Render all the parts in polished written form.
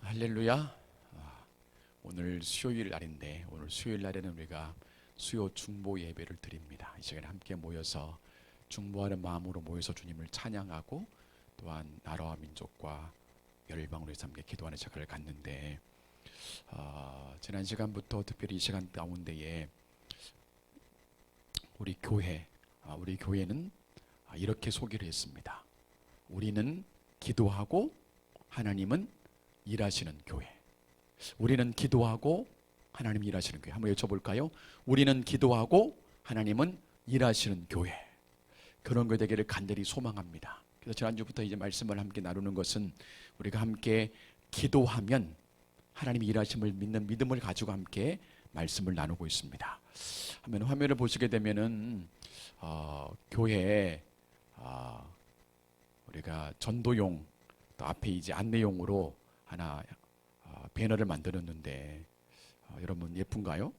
할렐루야. 오늘 수요일 날인데 오늘 수요일 날에는 우리가 수요 중보 예배를 드립니다. 이 시간에 함께 모여서 중보하는 마음으로 모여서 주님을 찬양하고 또한 나라와 민족과 열방으로 해서 함께 기도하는 시간을 갖는데 지난 시간부터 특별히 이 시간 가운데에 우리 교회는 이렇게 소개를 했습니다. 우리는 기도하고 하나님은 일하시는 교회. 우리는 기도하고 하나님 일하시는 교회. 한번 여쭤볼까요? 우리는 기도하고 하나님은 일하시는 교회. 그런 거 되기를 간절히 소망합니다. 그래서 지난주부터 이제 말씀을 함께 나누는 것은 우리가 함께 기도하면 하나님이 일하심을 믿는 믿음을 가지고 함께 말씀을 나누고 있습니다. 화면을 보시게 되면은 교회에 우리가 전도용 또 앞에 이제 안내용으로 하나 배너를 만들었는데 여러분 예쁜가요?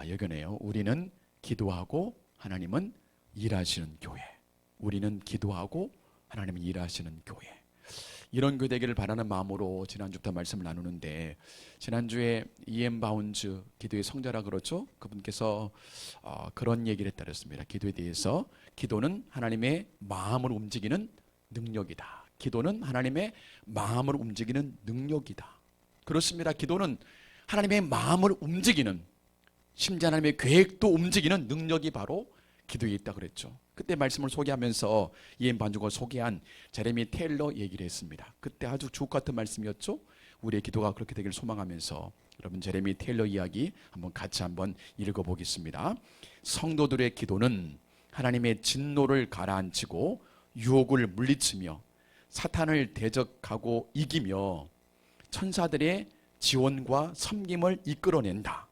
여기네요. 우리는 기도하고 하나님은 일하시는 교회. 우리는 기도하고 하나님은 일하시는 교회. 이런 교회 되기를 바라는 마음으로 지난주부터 말씀을 나누는데, 지난주에 E.M. 바운즈 기도의 성자라 그렇죠? 그분께서 그런 얘기를 했다 그랬습니다. 기도에 대해서 기도는 하나님의 마음을 움직이는 능력이다. 기도는 하나님의 마음을 움직이는 능력이다. 그렇습니다. 기도는 하나님의 마음을 움직이는, 심지어 하나님의 계획도 움직이는 능력이 바로 기도에 있다 그랬죠. 그때 말씀을 소개하면서 E.M. 바운즈가 소개한 제레미 테일러 얘기를 했습니다. 그때 아주 주옥 같은 말씀이었죠. 우리의 기도가 그렇게 되기를 소망하면서 여러분 제레미 테일러 이야기 같이 한번 읽어보겠습니다. 성도들의 기도는 하나님의 진노를 가라앉히고 유혹을 물리치며 사탄을 대적하고 이기며 천사들의 지원과 섬김을 이끌어낸다.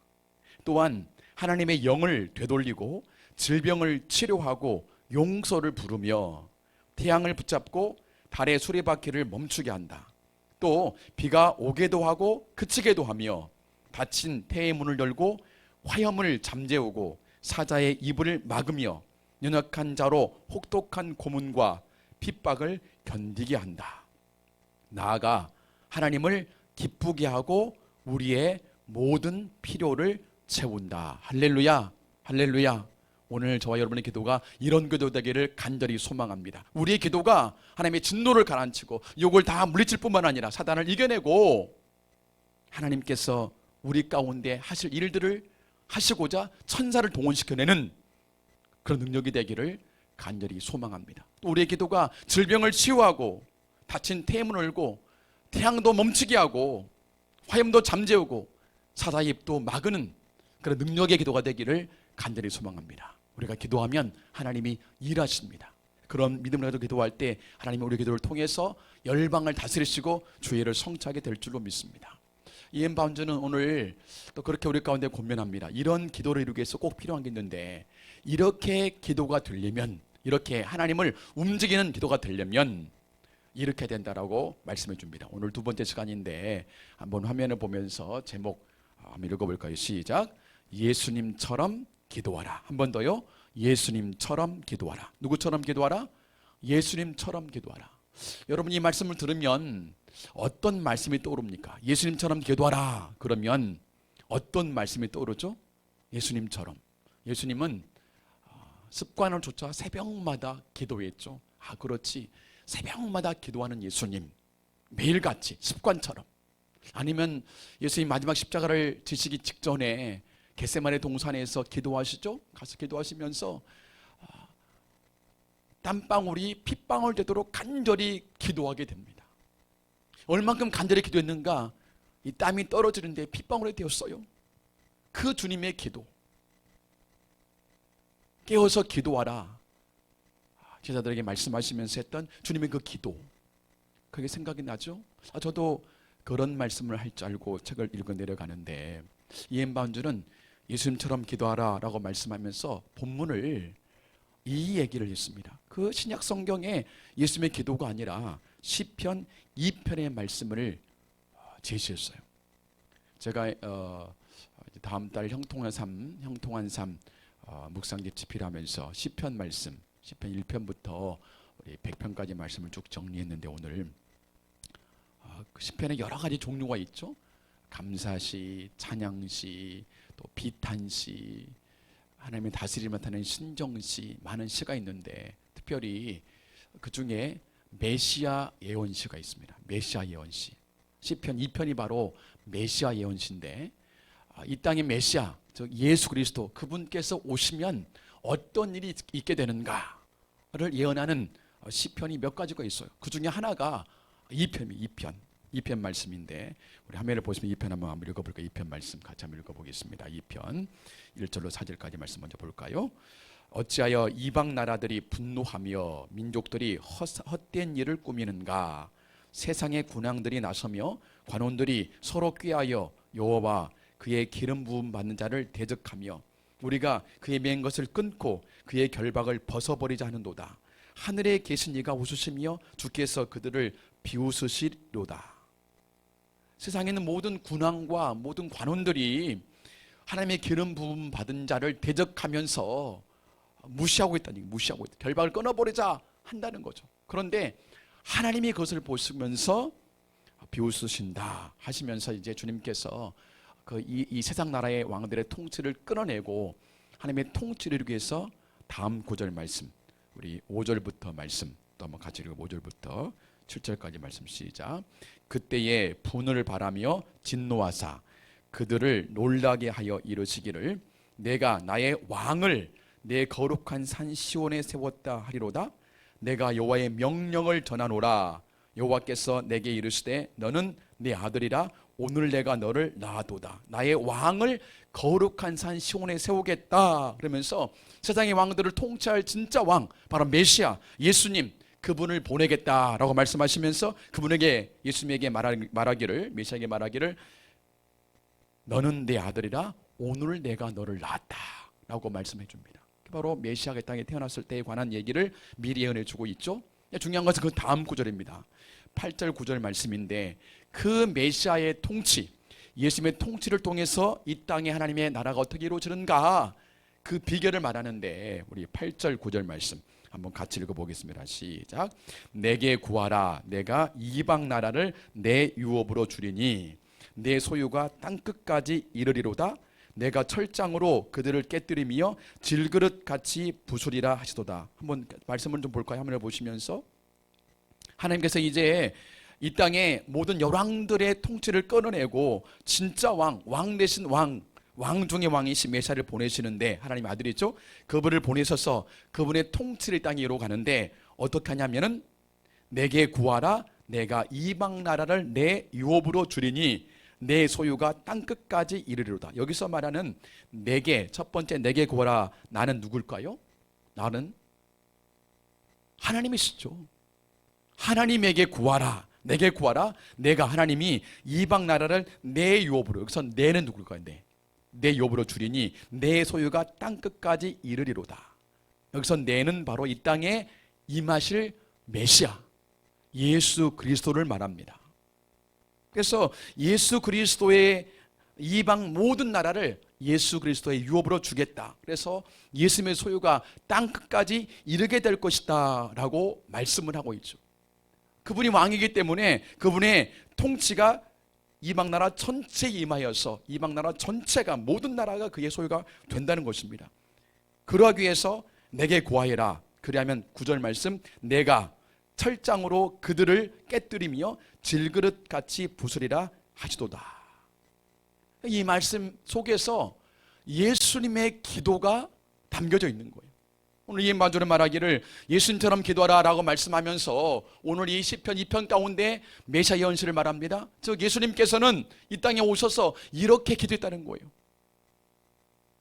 또한 하나님의 영을 되돌리고 질병을 치료하고 용서를 부르며 태양을 붙잡고 달의 수레바퀴를 멈추게 한다. 또 비가 오게도 하고 그치게도 하며 닫힌 태의 문을 열고 화염을 잠재우고 사자의 입을 막으며 연약한 자로 혹독한 고문과 핍박을 견디게 한다. 나아가 하나님을 기쁘게 하고 우리의 모든 필요를 채운다. 할렐루야, 할렐루야. 오늘 저와 여러분의 기도가 이런 기도 되기를 간절히 소망합니다. 우리의 기도가 하나님의 진노를 가라앉히고 욕을 다 물리칠 뿐만 아니라 사단을 이겨내고 하나님께서 우리 가운데 하실 일들을 하시고자 천사를 동원시켜내는 그런 능력이 되기를 간절히 소망합니다. 또 우리의 기도가 질병을 치유하고 닫힌 태문을 열고 태양도 멈추게 하고 화염도 잠재우고 사자의 입도 막는 그런 능력의 기도가 되기를 간절히 소망합니다. 우리가 기도하면 하나님이 일하십니다. 그런 믿음을 가지고 기도할 때 하나님이 우리 기도를 통해서 열방을 다스리시고 주의를 성취하게 될 줄로 믿습니다. E.M. 바운즈는 오늘 또 그렇게 우리 가운데 권면합니다. 이런 기도를 이루기 위해서 꼭 필요한 게 있는데, 이렇게 기도가 되려면, 이렇게 하나님을 움직이는 기도가 되려면 이렇게 된다라고 말씀해 줍니다. 오늘 두 번째 시간인데 한번 화면을 보면서 제목 한번 읽어볼까요? 시작. 예수님처럼 기도하라. 한 번 더요. 예수님처럼 기도하라. 누구처럼 기도하라? 예수님처럼 기도하라. 여러분 이 말씀을 들으면 어떤 말씀이 떠오릅니까? 예수님처럼 기도하라 그러면 어떤 말씀이 떠오르죠? 예수님처럼. 예수님은 습관을 쫓아 새벽마다 기도했죠. 그렇지. 새벽마다 기도하는 예수님. 매일같이 습관처럼. 아니면 예수님 마지막 십자가를 지시기 직전에 겟세마네 동산에서 기도하시죠. 가서 기도하시면서 땀방울이 핏방울 되도록 간절히 기도하게 됩니다. 얼만큼 간절히 기도했는가? 이 땀이 떨어지는데 핏방울이 되었어요. 그 주님의 기도. 깨어서 기도하라. 제자들에게 말씀하시면서 했던 주님의 그 기도. 그게 생각이 나죠? 저도 그런 말씀을 할 줄 알고 책을 읽어 내려가는데 E.M. 바운즈는 예수님처럼 기도하라 라고 말씀하면서 본문을 이 얘기를 했습니다. 그 신약 성경에 예수님의 기도가 아니라 시편 2편의 말씀을 제시했어요. 제가 다음 달 형통한 삶 묵상집 집필 하면서 시편 말씀, 시편 1편부터 우리 100편까지 말씀을 쭉 정리했는데 오늘 그 시편에 여러 가지 종류가 있죠. 감사시, 찬양시, 또 비탄시, 하나님의 다스림을 나타내는 신정시, 많은 시가 있는데 특별히 그 중에 메시아 예언시가 있습니다. 메시아 예언시. 시편 2편이 바로 메시아 예언시인데, 이 땅의 메시아, 즉 예수 그리스도, 그분께서 오시면 어떤 일이 있게 되는가를 예언하는 시편이 몇 가지가 있어요. 그 중에 하나가 2편 말씀인데, 우리 화면을 보시면 2편 한번 읽어볼까요? 2편 말씀 같이 한번 읽어보겠습니다. 2편 1절로 4절까지 말씀 먼저 볼까요? 어찌하여 이방 나라들이 분노하며 민족들이 헛된 일을 꾸미는가? 세상의 군왕들이 나서며 관원들이 서로 꾀하여 여호와 그의 기름 부음 받는 자를 대적하며 우리가 그의 맹 것을 끊고 그의 결박을 벗어버리자 하는도다. 하늘에 계신 이가 웃으시며 주께서 그들을 비웃으시리로다. 세상에 있는 모든 군왕과 모든 관원들이 하나님의 기름 부음 받은 자를 대적하면서 무시하고 있다니, 무시하고 있다. 결박을 끊어버리자 한다는 거죠. 그런데 하나님이 그것을 보시면서 비웃으신다 하시면서 이제 주님께서 이 세상 나라의 왕들의 통치를 끊어내고 하나님의 통치를 이루기 위해서 다음 9절 말씀, 우리 5절부터 말씀 또 한번 같이 읽어. 5절부터 7절까지 말씀 시작. 그때에 분을 바라며 진노하사 그들을 놀라게 하여 이르시기를 내가 나의 왕을 내 거룩한 산 시온에 세웠다 하리로다. 내가 여호와의 명령을 전하노라. 여호와께서 내게 이르시되 너는 내 아들이라. 오늘 내가 너를 낳아도다. 나의 왕을 거룩한 산 시온에 세우겠다. 그러면서 세상의 왕들을 통치할 진짜 왕, 바로 메시아 예수님, 그분을 보내겠다라고 말씀하시면서 그분에게, 예수님에게 말하기를, 메시아에게 말하기를 너는 내 아들이라. 오늘 내가 너를 낳았다 라고 말씀해 줍니다. 바로 메시아가 땅에 태어났을 때에 관한 얘기를 미리 예언해 주고 있죠. 중요한 것은 그 다음 구절입니다. 8절 9절 말씀인데, 그 메시아의 통치, 예수님의 통치를 통해서 이 땅에 하나님의 나라가 어떻게 이루어지는가, 그 비결을 말하는데 우리 8절 9절 말씀 한번 같이 읽어보겠습니다. 시작. 내게 구하라. 내가 이방 나라를 내 유업으로 주리니 내 소유가 땅끝까지 이르리로다. 내가 철장으로 그들을 깨뜨리며 질그릇같이 부수리라 하시도다. 한번 말씀을 좀 볼까요? 화면을 보시면서 하나님께서 이제 이 땅의 모든 열왕들의 통치를 끊어내고 진짜 왕 대신 왕 중의 왕이신 메시아를 보내시는데, 하나님 아들이죠. 그분을 보내셔서 그분의 통치를 땅에 이루어 가는데 어떻게 하냐면은 내게 구하라. 내가 이방 나라를 내 유업으로 주리니 내 소유가 땅끝까지 이르리로다. 여기서 말하는 내게, 첫 번째 내게 구하라. 나는 누굴까요? 나는 하나님이시죠. 하나님에게 구하라. 내게 구하라. 내가 하나님이 이방 나라를 내 유업으로, 여기서 내는 누굴까요? 내 유업으로 주리니 내 소유가 땅끝까지 이르리로다. 여기서 내는 바로 이 땅에 임하실 메시아 예수 그리스도를 말합니다. 그래서 예수 그리스도의 이방 모든 나라를 예수 그리스도의 유업으로 주겠다. 그래서 예수님의 소유가 땅끝까지 이르게 될 것이다 라고 말씀을 하고 있죠. 그분이 왕이기 때문에 그분의 통치가 이방 나라 전체에 임하여서 이방 나라 전체가, 모든 나라가 그의 소유가 된다는 것입니다. 그러하기 위해서 내게 구하여라. 그리하면 9절 말씀, 내가 철장으로 그들을 깨뜨리며 질그릇같이 부수리라 하시도다. 이 말씀 속에서 예수님의 기도가 담겨져 있는 거예요. 오늘 이 마저는 말하기를 예수님처럼 기도하라 라고 말씀하면서 오늘 이 시편 2편 가운데 메시아 예언시를 말합니다. 즉 예수님께서는 이 땅에 오셔서 이렇게 기도했다는 거예요.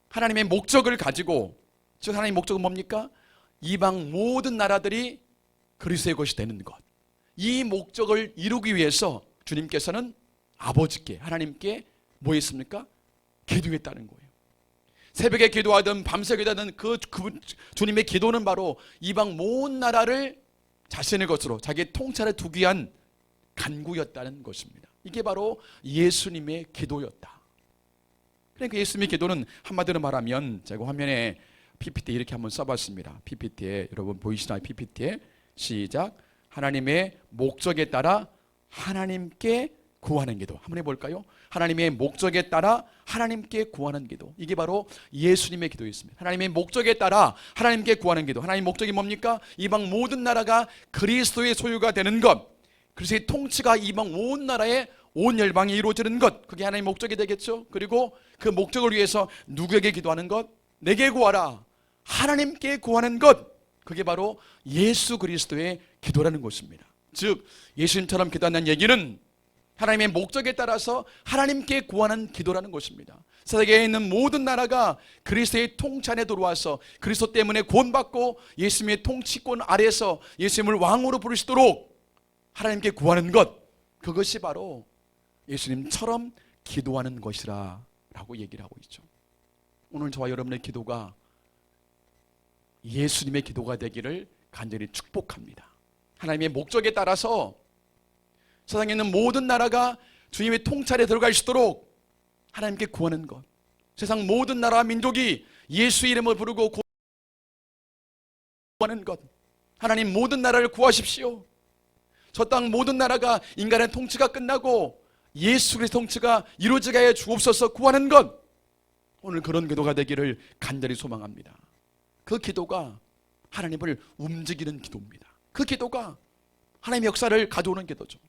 하나님의 목적을 가지고, 즉 하나님의 목적은 뭡니까? 이방 모든 나라들이 그리스도의 것이 되는 것. 이 목적을 이루기 위해서 주님께서는 아버지께, 하나님께 뭐 했습니까? 기도했다는 거예요. 새벽에 기도하든 밤새 기도하든 그 주님의 기도는 바로 이방 모든 나라를 자신의 것으로 자기의 통찰에 두기 위한 간구였다는 것입니다. 이게 바로 예수님의 기도였다. 그러니까 예수님의 기도는 한마디로 말하면, 제가 화면에 PPT 이렇게 한번 써봤습니다. PPT에 여러분 보이시나요? PPT에 시작. 하나님의 목적에 따라 하나님께 구하는 기도. 한번 해볼까요? 하나님의 목적에 따라 하나님께 구하는 기도. 이게 바로 예수님의 기도였습니다. 하나님의 목적에 따라 하나님께 구하는 기도. 하나님의 목적이 뭡니까? 이방 모든 나라가 그리스도의 소유가 되는 것, 그리스도의 통치가 이방 온 나라에 온 열방에 이루어지는 것, 그게 하나님의 목적이 되겠죠. 그리고 그 목적을 위해서 누구에게 기도하는 것? 내게 구하라. 하나님께 구하는 것, 그게 바로 예수 그리스도의 기도라는 것입니다. 즉 예수님처럼 기도한다는 얘기는 하나님의 목적에 따라서 하나님께 구하는 기도라는 것입니다. 세계에 있는 모든 나라가 그리스도의 통치 안에 들어와서 그리스도 때문에 구원받고 예수님의 통치권 아래서 예수님을 왕으로 부르시도록 하나님께 구하는 것, 그것이 바로 예수님처럼 기도하는 것이라 라고 얘기를 하고 있죠. 오늘 저와 여러분의 기도가 예수님의 기도가 되기를 간절히 축복합니다. 하나님의 목적에 따라서 세상에 있는 모든 나라가 주님의 통찰에 들어갈 수 있도록 하나님께 구하는 것, 세상 모든 나라와 민족이 예수 이름을 부르고 구하는 것, 하나님 모든 나라를 구하십시오. 저 땅 모든 나라가 인간의 통치가 끝나고 예수 그리스도 통치가 이루어지게 하여 주옵소서 구하는 것, 오늘 그런 기도가 되기를 간절히 소망합니다. 그 기도가 하나님을 움직이는 기도입니다. 그 기도가 하나님의 역사를 가져오는 기도죠.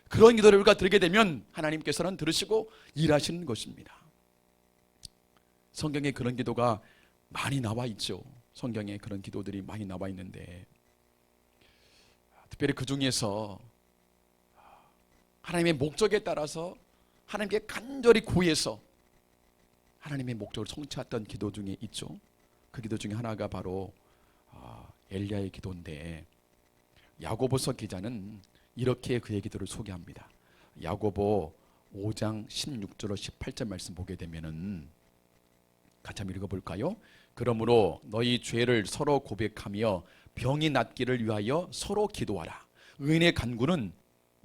그런 기도를 우리가 드리게 되면 하나님께서는 들으시고 일하시는 것입니다. 성경에 그런 기도가 많이 나와 있죠. 성경에 그런 기도들이 많이 나와 있는데 특별히 그 중에서 하나님의 목적에 따라서 하나님께 간절히 구해서 하나님의 목적을 성취했던 기도 중에 있죠. 그 기도 중에 하나가 바로 엘리야의 기도인데, 야고보서 기자는 이렇게 그의 기도를 소개합니다. 야고보 5장 16절로 18절 말씀 보게 되면은 같이 한번 읽어볼까요? 그러므로 너희 죄를 서로 고백하며 병이 낫기를 위하여 서로 기도하라. 의인의 간구는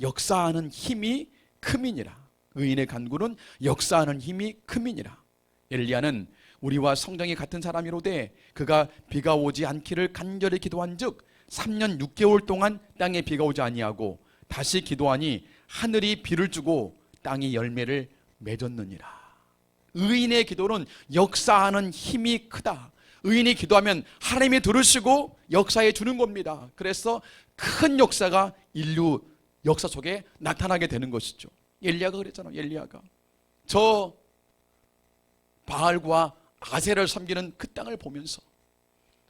역사하는 힘이 크미니라. 의인의 간구는 역사하는 힘이 크미니라. 엘리야는 우리와 성정이 같은 사람이로되 그가 비가 오지 않기를 간절히 기도한즉 3년 6개월 동안 땅에 비가 오지 아니하고 다시 기도하니 하늘이 비를 주고 땅이 열매를 맺었느니라. 의인의 기도는 역사하는 힘이 크다. 의인이 기도하면 하나님이 들으시고 역사해 주는 겁니다. 그래서 큰 역사가 인류 역사 속에 나타나게 되는 것이죠. 엘리야가 그랬잖아요. 엘리야가 저 바알과 아세를 섬기는 그 땅을 보면서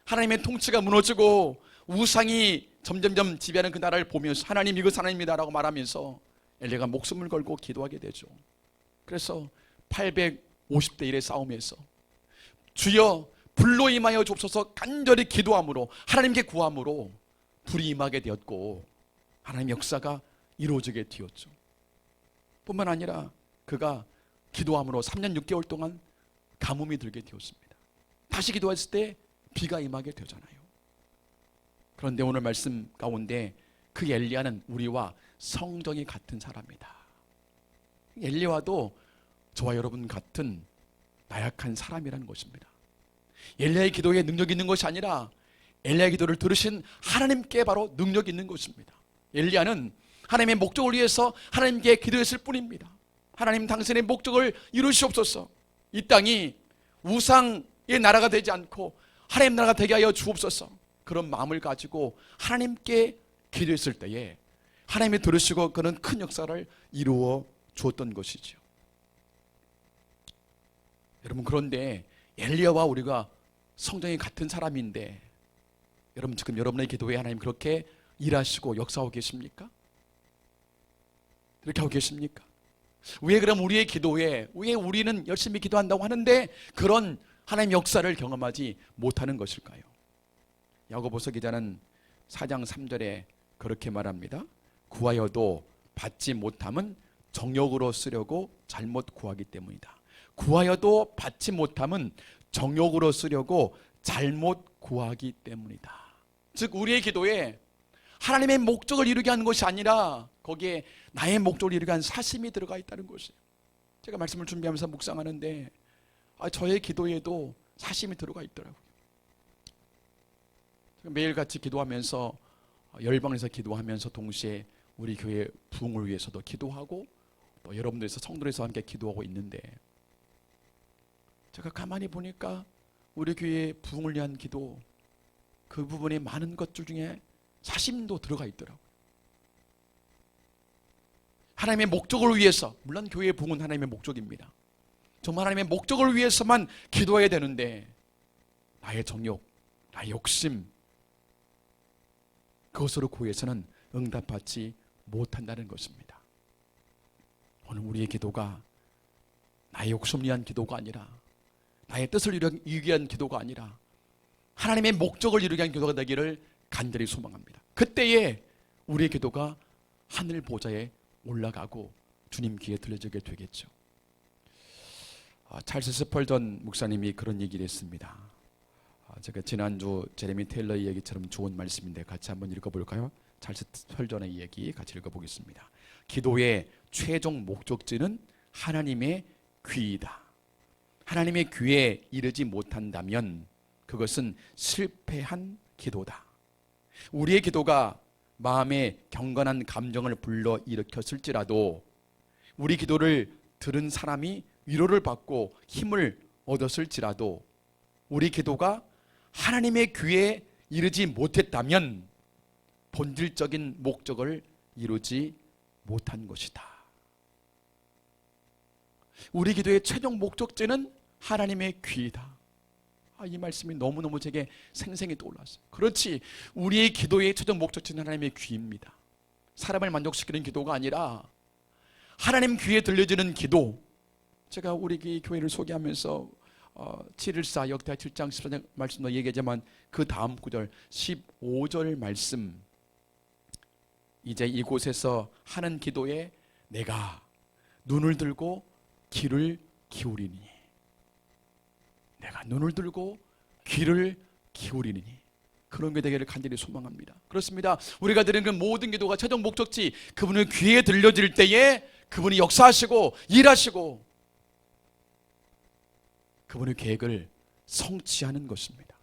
하나님의 통치가 무너지고 우상이 점점점 지배하는 그 나라를 보면서 하나님 이것 하나님이다라고 말하면서 엘리야가 목숨을 걸고 기도하게 되죠. 그래서 850대 1의 싸움에서 주여 불로 임하여 주옵소서 간절히 기도함으로 하나님께 구함으로 불이 임하게 되었고 하나님의 역사가 이루어지게 되었죠. 뿐만 아니라 그가 기도함으로 3년 6개월 동안 가뭄이 들게 되었습니다. 다시 기도했을 때 비가 임하게 되잖아요. 그런데 오늘 말씀 가운데 그 엘리야는 우리와 성정이 같은 사람이다. 엘리야도 저와 여러분 같은 나약한 사람이라는 것입니다. 엘리야의 기도에 능력이 있는 것이 아니라 엘리야의 기도를 들으신 하나님께 바로 능력이 있는 것입니다. 엘리야는 하나님의 목적을 위해서 하나님께 기도했을 뿐입니다. 하나님 당신의 목적을 이루시옵소서. 이 땅이 우상의 나라가 되지 않고 하나님 나라가 되게 하여 주옵소서. 그런 마음을 가지고 하나님께 기도했을 때에 하나님이 들으시고 그런 큰 역사를 이루어 주었던 것이죠. 여러분, 그런데 엘리야와 우리가 성정이 같은 사람인데 여러분 지금 여러분의 기도에 하나님 그렇게 일하시고 역사하고 계십니까? 그렇게 하고 계십니까? 왜 그럼 우리의 기도에 왜 우리는 열심히 기도한다고 하는데 그런 하나님 역사를 경험하지 못하는 것일까요? 야고보서 기자는 4장 3절에 그렇게 말합니다. 구하여도 받지 못함은 정욕으로 쓰려고 잘못 구하기 때문이다. 구하여도 받지 못함은 정욕으로 쓰려고 잘못 구하기 때문이다. 즉 우리의 기도에 하나님의 목적을 이루게 하는 것이 아니라 거기에 나의 목적을 이루게 하는 사심이 들어가 있다는 것이에요. 제가 말씀을 준비하면서 묵상하는데 저의 기도에도 사심이 들어가 있더라고요. 매일같이 기도하면서 열방에서 기도하면서 동시에 우리 교회 부흥을 위해서도 기도하고 또 여러분들에서 성도에서 함께 기도하고 있는데, 제가 가만히 보니까 우리 교회 부흥을 위한 기도, 그 부분에 많은 것들 중에 사심도 들어가 있더라고요. 하나님의 목적을 위해서, 물론 교회의 부흥은 하나님의 목적입니다. 정말 하나님의 목적을 위해서만 기도해야 되는데, 나의 정욕, 나의 욕심, 그것으로 구해서는 응답받지 못한다는 것입니다. 오늘 우리의 기도가 나의 욕심을 위한 기도가 아니라, 나의 뜻을 이루기 위한 기도가 아니라 하나님의 목적을 이루기 위한 기도가 되기를 간절히 소망합니다. 그때에 우리의 기도가 하늘 보좌에 올라가고 주님 귀에 들려지게 되겠죠. 찰스 스펄전 목사님이 그런 얘기를 했습니다. 제가 지난주 제레미 테일러의 얘기처럼 좋은 말씀인데 같이 한번 읽어볼까요? 찰스 스펄전의 얘기 같이 읽어보겠습니다. 기도의 최종 목적지는 하나님의 귀이다. 하나님의 귀에 이르지 못한다면 그것은 실패한 기도다. 우리의 기도가 마음에 경건한 감정을 불러일으켰을지라도, 우리 기도를 들은 사람이 위로를 받고 힘을 얻었을지라도, 우리 기도가 하나님의 귀에 이르지 못했다면 본질적인 목적을 이루지 못한 것이다. 우리 기도의 최종 목적지는 하나님의 귀이다. 이 말씀이 너무너무 제게 생생히 떠올랐어요. 그렇지, 우리의 기도의 최종 목적지는 하나님의 귀입니다. 사람을 만족시키는 기도가 아니라 하나님 귀에 들려지는 기도. 제가 우리 교회를 소개하면서 714 역대하 7장 14절 말씀도 얘기하지만 그 다음 구절 15절 말씀, 이제 이곳에서 하는 기도에 내가 눈을 들고 귀를 기울이니, 내가 눈을 들고 귀를 기울이니, 그런 게 되기를 간절히 소망합니다. 그렇습니다. 우리가 드리는 그 모든 기도가 최종 목적지, 그분의 귀에 들려질 때에 그분이 역사하시고 일하시고 그분의 계획을 성취하는 것입니다.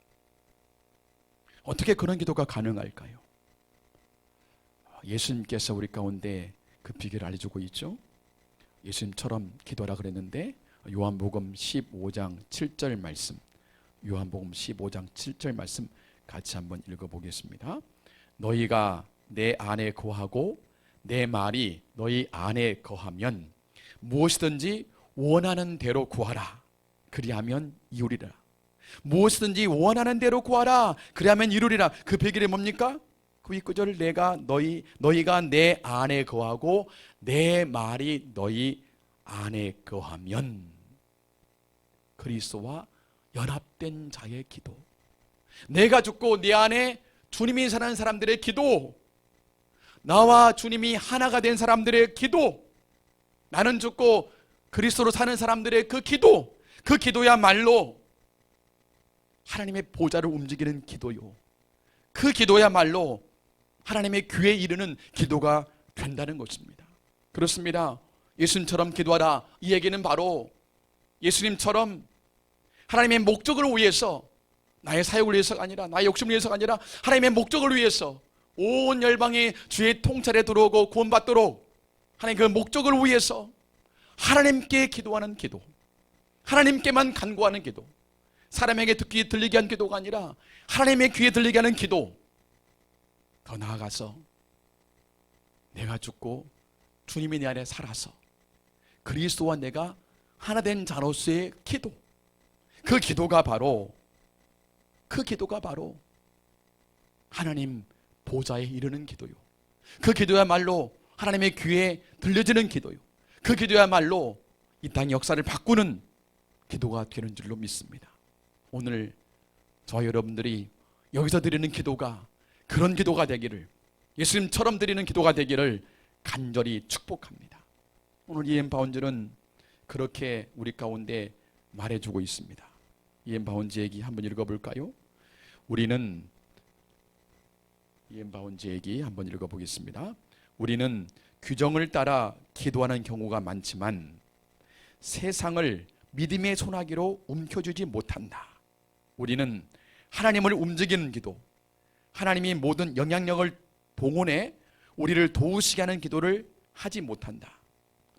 어떻게 그런 기도가 가능할까요? 예수님께서 우리 가운데 그 비결을 알려주고 있죠. 예수님처럼 기도하라 그랬는데 요한복음 15장 7절 말씀, 요한복음 15장 7절 말씀 같이 한번 읽어보겠습니다. 너희가 내 안에 거하고 내 말이 너희 안에 거하면 무엇이든지 원하는 대로 구하라. 그리하면 이루리라. 무엇이든지 원하는 대로 구하라. 그리하면 이루리라. 그 비결이 뭡니까? 그 윗구절, 너희가 내 안에 거하고 내 말이 너희 안에 거하면, 그리스도와 연합된 자의 기도, 내가 죽고 내 안에 주님이 사는 사람들의 기도, 나와 주님이 하나가 된 사람들의 기도, 나는 죽고 그리스도로 사는 사람들의 그 기도, 그 기도야말로 하나님의 보좌를 움직이는 기도요, 그 기도야말로 하나님의 귀에 이르는 기도가 된다는 것입니다. 그렇습니다. 예수님처럼 기도하라, 이 얘기는 바로 예수님처럼 하나님의 목적을 위해서, 나의 사역을 위해서가 아니라, 나의 욕심을 위해서가 아니라 하나님의 목적을 위해서 온 열방이 주의 통찰에 들어오고 구원받도록 하나님 그 목적을 위해서 하나님께 기도하는 기도, 하나님께만 간구하는 기도, 사람에게 들리게 한 기도가 아니라 하나님의 귀에 들리게 하는 기도, 더 나아가서 내가 죽고 주님이 내 안에 살아서 그리스도와 내가 하나 된 자로서의 기도, 그 기도가 바로 하나님 보좌에 이르는 기도요, 그 기도야말로 하나님의 귀에 들려지는 기도요, 그 기도야말로 이 땅의 역사를 바꾸는 기도가 되는 줄로 믿습니다. 오늘 저와 여러분들이 여기서 드리는 기도가 그런 기도가 되기를, 예수님처럼 드리는 기도가 되기를 간절히 축복합니다. 오늘 이엠파운즈는 그렇게 우리 가운데 말해주고 있습니다. 이엠파운즈 얘기 한번 읽어볼까요? 우리는, 이엠파운즈 얘기 한번 읽어보겠습니다. 우리는 규정을 따라 기도하는 경우가 많지만 세상을 믿음의 소나기로 움켜쥐지 못한다. 우리는 하나님을 움직이는 기도, 하나님이 모든 영향력을 동원해 우리를 도우시게 하는 기도를 하지 못한다.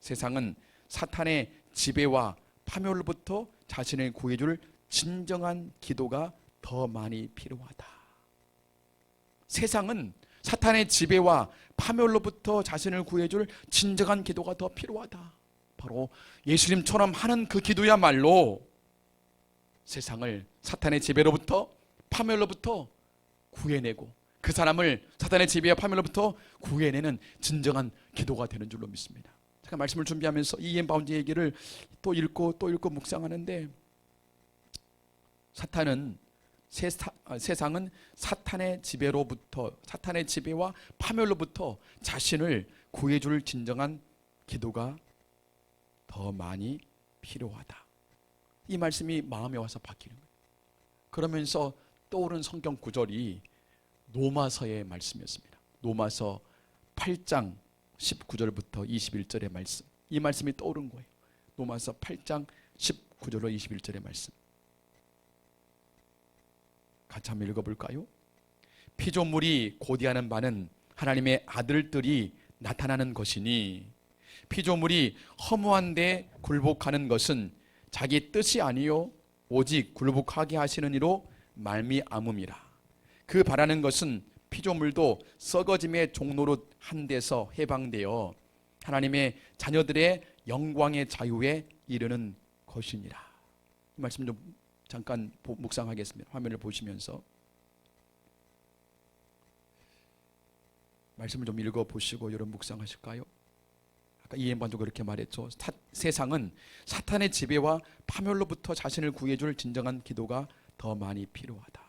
세상은 사탄의 지배와 파멸로부터 자신을 구해줄 진정한 기도가 더 많이 필요하다. 세상은 사탄의 지배와 파멸로부터 자신을 구해줄 진정한 기도가 더 필요하다. 바로 예수님처럼 하는 그 기도야말로 세상을 사탄의 지배로부터 파멸로부터 구해내고 그 사람을 사탄의 지배와 파멸로부터 구해내는 진정한 기도가 되는 줄로 믿습니다. 제가 말씀을 준비하면서 E.M. 바운지 얘기를 또 읽고 묵상하는데, 세상은 사탄의 지배로부터, 사탄의 지배와 파멸로부터 자신을 구해줄 진정한 기도가 더 많이 필요하다. 이 말씀이 마음에 와서 박히는 거예요. 그러면서 떠오른 성경 구절이 로마서의 말씀이었습니다. 로마서 8장 19절부터 21절의 말씀. 이 말씀이 떠오른 거예요. 로마서 8장 19절로 21절의 말씀. 같이 한번 읽어볼까요? 피조물이 고대하는 바는 하나님의 아들들이 나타나는 것이니 피조물이 허무한 데 굴복하는 것은 자기 뜻이 아니요 오직 굴복하게 하시는 이로 말미암음이라. 그 바라는 것은 피조물도 썩어짐의 종로로 한 데서 해방되어 하나님의 자녀들의 영광의 자유에 이르는 것이니라. 이 말씀 좀 잠깐 묵상하겠습니다. 화면을 보시면서 말씀을 좀 읽어보시고 여러분 묵상하실까요? 아까 E.M. 바운지도 그렇게 말했죠. 세상은 사탄의 지배와 파멸로부터 자신을 구해줄 진정한 기도가 더 많이 필요하다.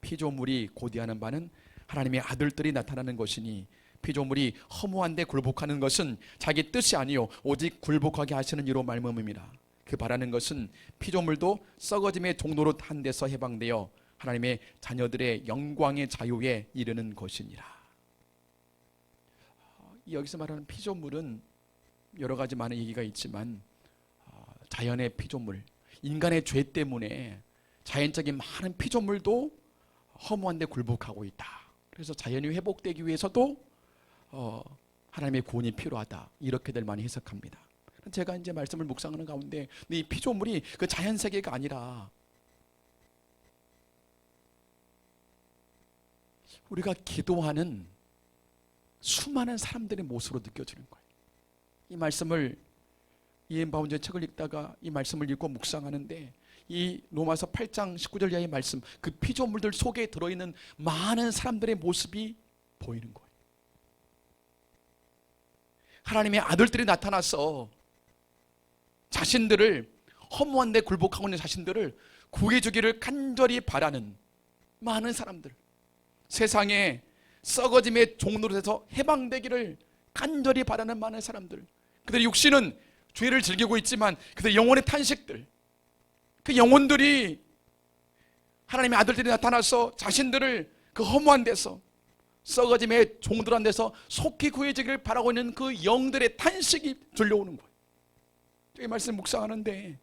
피조물이 고대하는 바는 하나님의 아들들이 나타나는 것이니 피조물이 허무한 데 굴복하는 것은 자기 뜻이 아니요 오직 굴복하게 하시는 이로 말미암음이라. 그 바라는 것은 피조물도 썩어짐의 종로로 한 데서 해방되어 하나님의 자녀들의 영광의 자유에 이르는 것이니라. 여기서 말하는 피조물은 여러 가지 많은 얘기가 있지만 자연의 피조물, 인간의 죄 때문에 자연적인 많은 피조물도 허무한 데 굴복하고 있다. 그래서 자연이 회복되기 위해서도 하나님의 구원이 필요하다. 이렇게들 많이 해석합니다. 제가 이제 말씀을 묵상하는 가운데 이 피조물이 그 자연 세계가 아니라 우리가 기도하는 수많은 사람들의 모습으로 느껴지는 거예요. 이 말씀을 E.M. 바운지의 책을 읽다가 이 말씀을 읽고 묵상하는데 이 로마서 8장 19절 이하의 말씀, 그 피조물들 속에 들어있는 많은 사람들의 모습이 보이는 거예요. 하나님의 아들들이 나타나서 자신들을 허무한 데 굴복하고 있는 자신들을 구해주기를 간절히 바라는 많은 사람들, 세상에 썩어짐의 종로에서 해방되기를 간절히 바라는 많은 사람들, 그들의 육신은 죄를 즐기고 있지만 그들의 영혼의 탄식들, 그 영혼들이 하나님의 아들들이 나타나서 자신들을 그 허무한 데서 썩어짐의 종들한 데서 속히 구해지기를 바라고 있는 그 영들의 탄식이 들려오는 거예요. 이 말씀 묵상하는데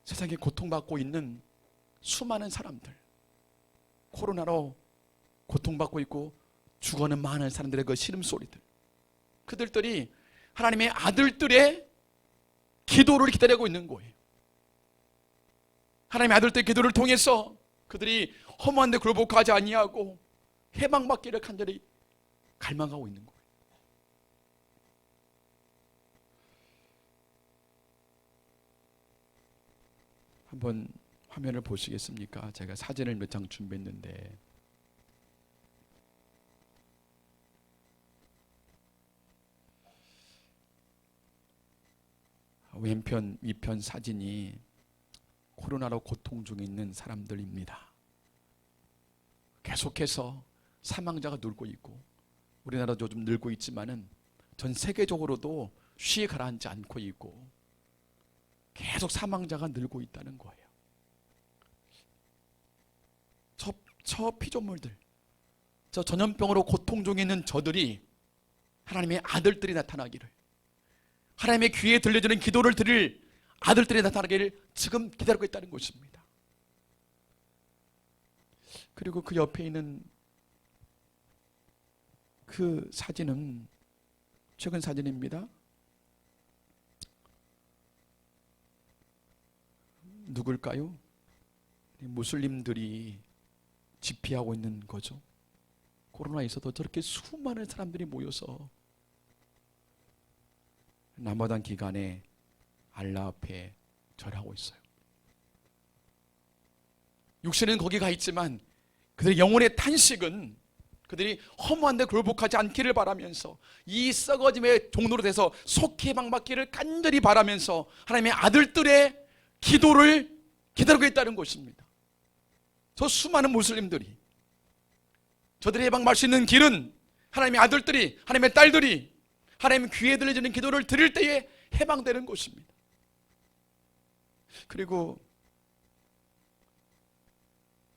세상에 고통받고 있는 수많은 사람들, 코로나로 고통받고 있고 죽어가는 많은 사람들의 그 신음소리들, 그들이 하나님의 아들들의 기도를 기다리고 있는 거예요. 하나님의 아들들의 기도를 통해서 그들이 허무한 데 굴복하지 아니하고 해방받기를 간절히 갈망하고 있는 거예요. 한번 화면을 보시겠습니까? 제가 사진을 몇 장 준비했는데 왼편, 위편 사진이 코로나로 고통 중에 있는 사람들입니다. 계속해서 사망자가 늘고 있고 우리나라도 좀 늘고 있지만은 전 세계적으로도 쉬이 가라앉지 않고 있고 계속 사망자가 늘고 있다는 거예요. 저 피조물들, 저 전염병으로 고통 중에 있는 저들이 하나님의 아들들이 나타나기를, 하나님의 귀에 들려주는 기도를 드릴 아들들이 나타나기를 지금 기다리고 있다는 것입니다. 그리고 그 옆에 있는 그 사진은 최근 사진입니다. 누굴까요? 무슬림들이 집회하고 있는 거죠. 코로나에 있어도 저렇게 수많은 사람들이 모여서 라마단 기간에 알라 앞에 절하고 있어요. 육신은 거기 가 있지만 그들의 영혼의 탄식은 그들이 허무한 데 굴복하지 않기를 바라면서 이 썩어짐의 종로로 돼서 속히 해방받기를 간절히 바라면서 하나님의 아들들의 기도를 기다리고 있다는 것입니다. 저 수많은 무슬림들이 저들의 해방받을 수 있는 길은 하나님의 아들들이, 하나님의 딸들이 하나님 귀에 들려지는 기도를 드릴 때에 해방되는 것입니다. 그리고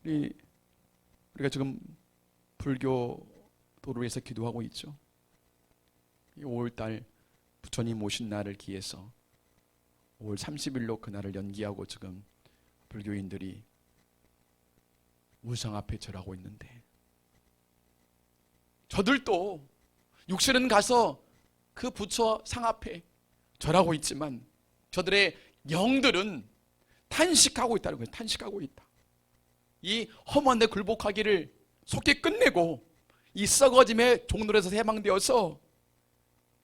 우리가 지금 불교 도를 위해서 기도하고 있죠. 5월달 부처님 오신 날을 기해서 5월 30일로 그날을 연기하고 지금 불교인들이 우상 앞에 절하고 있는데, 저들도 육신은 가서 그 부처 상 앞에 절하고 있지만 저들의 영들은 탄식하고 있다는 거예요. 탄식하고 있다. 이 허무한 데 굴복하기를 속히 끝내고 이 썩어짐의 종로에서 해방되어서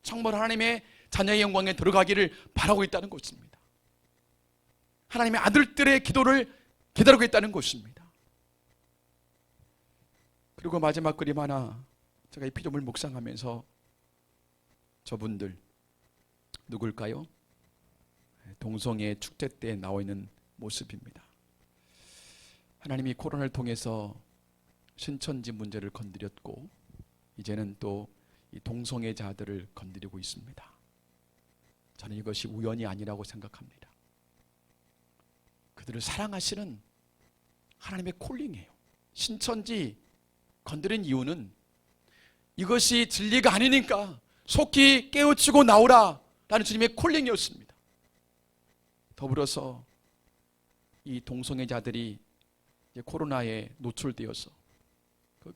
정말 하나님의 자녀의 영광에 들어가기를 바라고 있다는 것입니다. 하나님의 아들들의 기도를 기다리고 있다는 것입니다. 그리고 마지막 그림 하나, 제가 이 피조물 묵상하면서 저분들 누굴까요? 동성애 축제 때 나와 있는 모습입니다. 하나님이 코로나를 통해서 신천지 문제를 건드렸고 이제는 또 이 동성애자들을 건드리고 있습니다. 저는 이것이 우연이 아니라고 생각합니다. 그들을 사랑하시는 하나님의 콜링이에요. 신천지 건드린 이유는 이것이 진리가 아니니까 속히 깨우치고 나오라 라는 주님의 콜링이었습니다. 더불어서 이 동성애자들이 이제 코로나에 노출되어서 그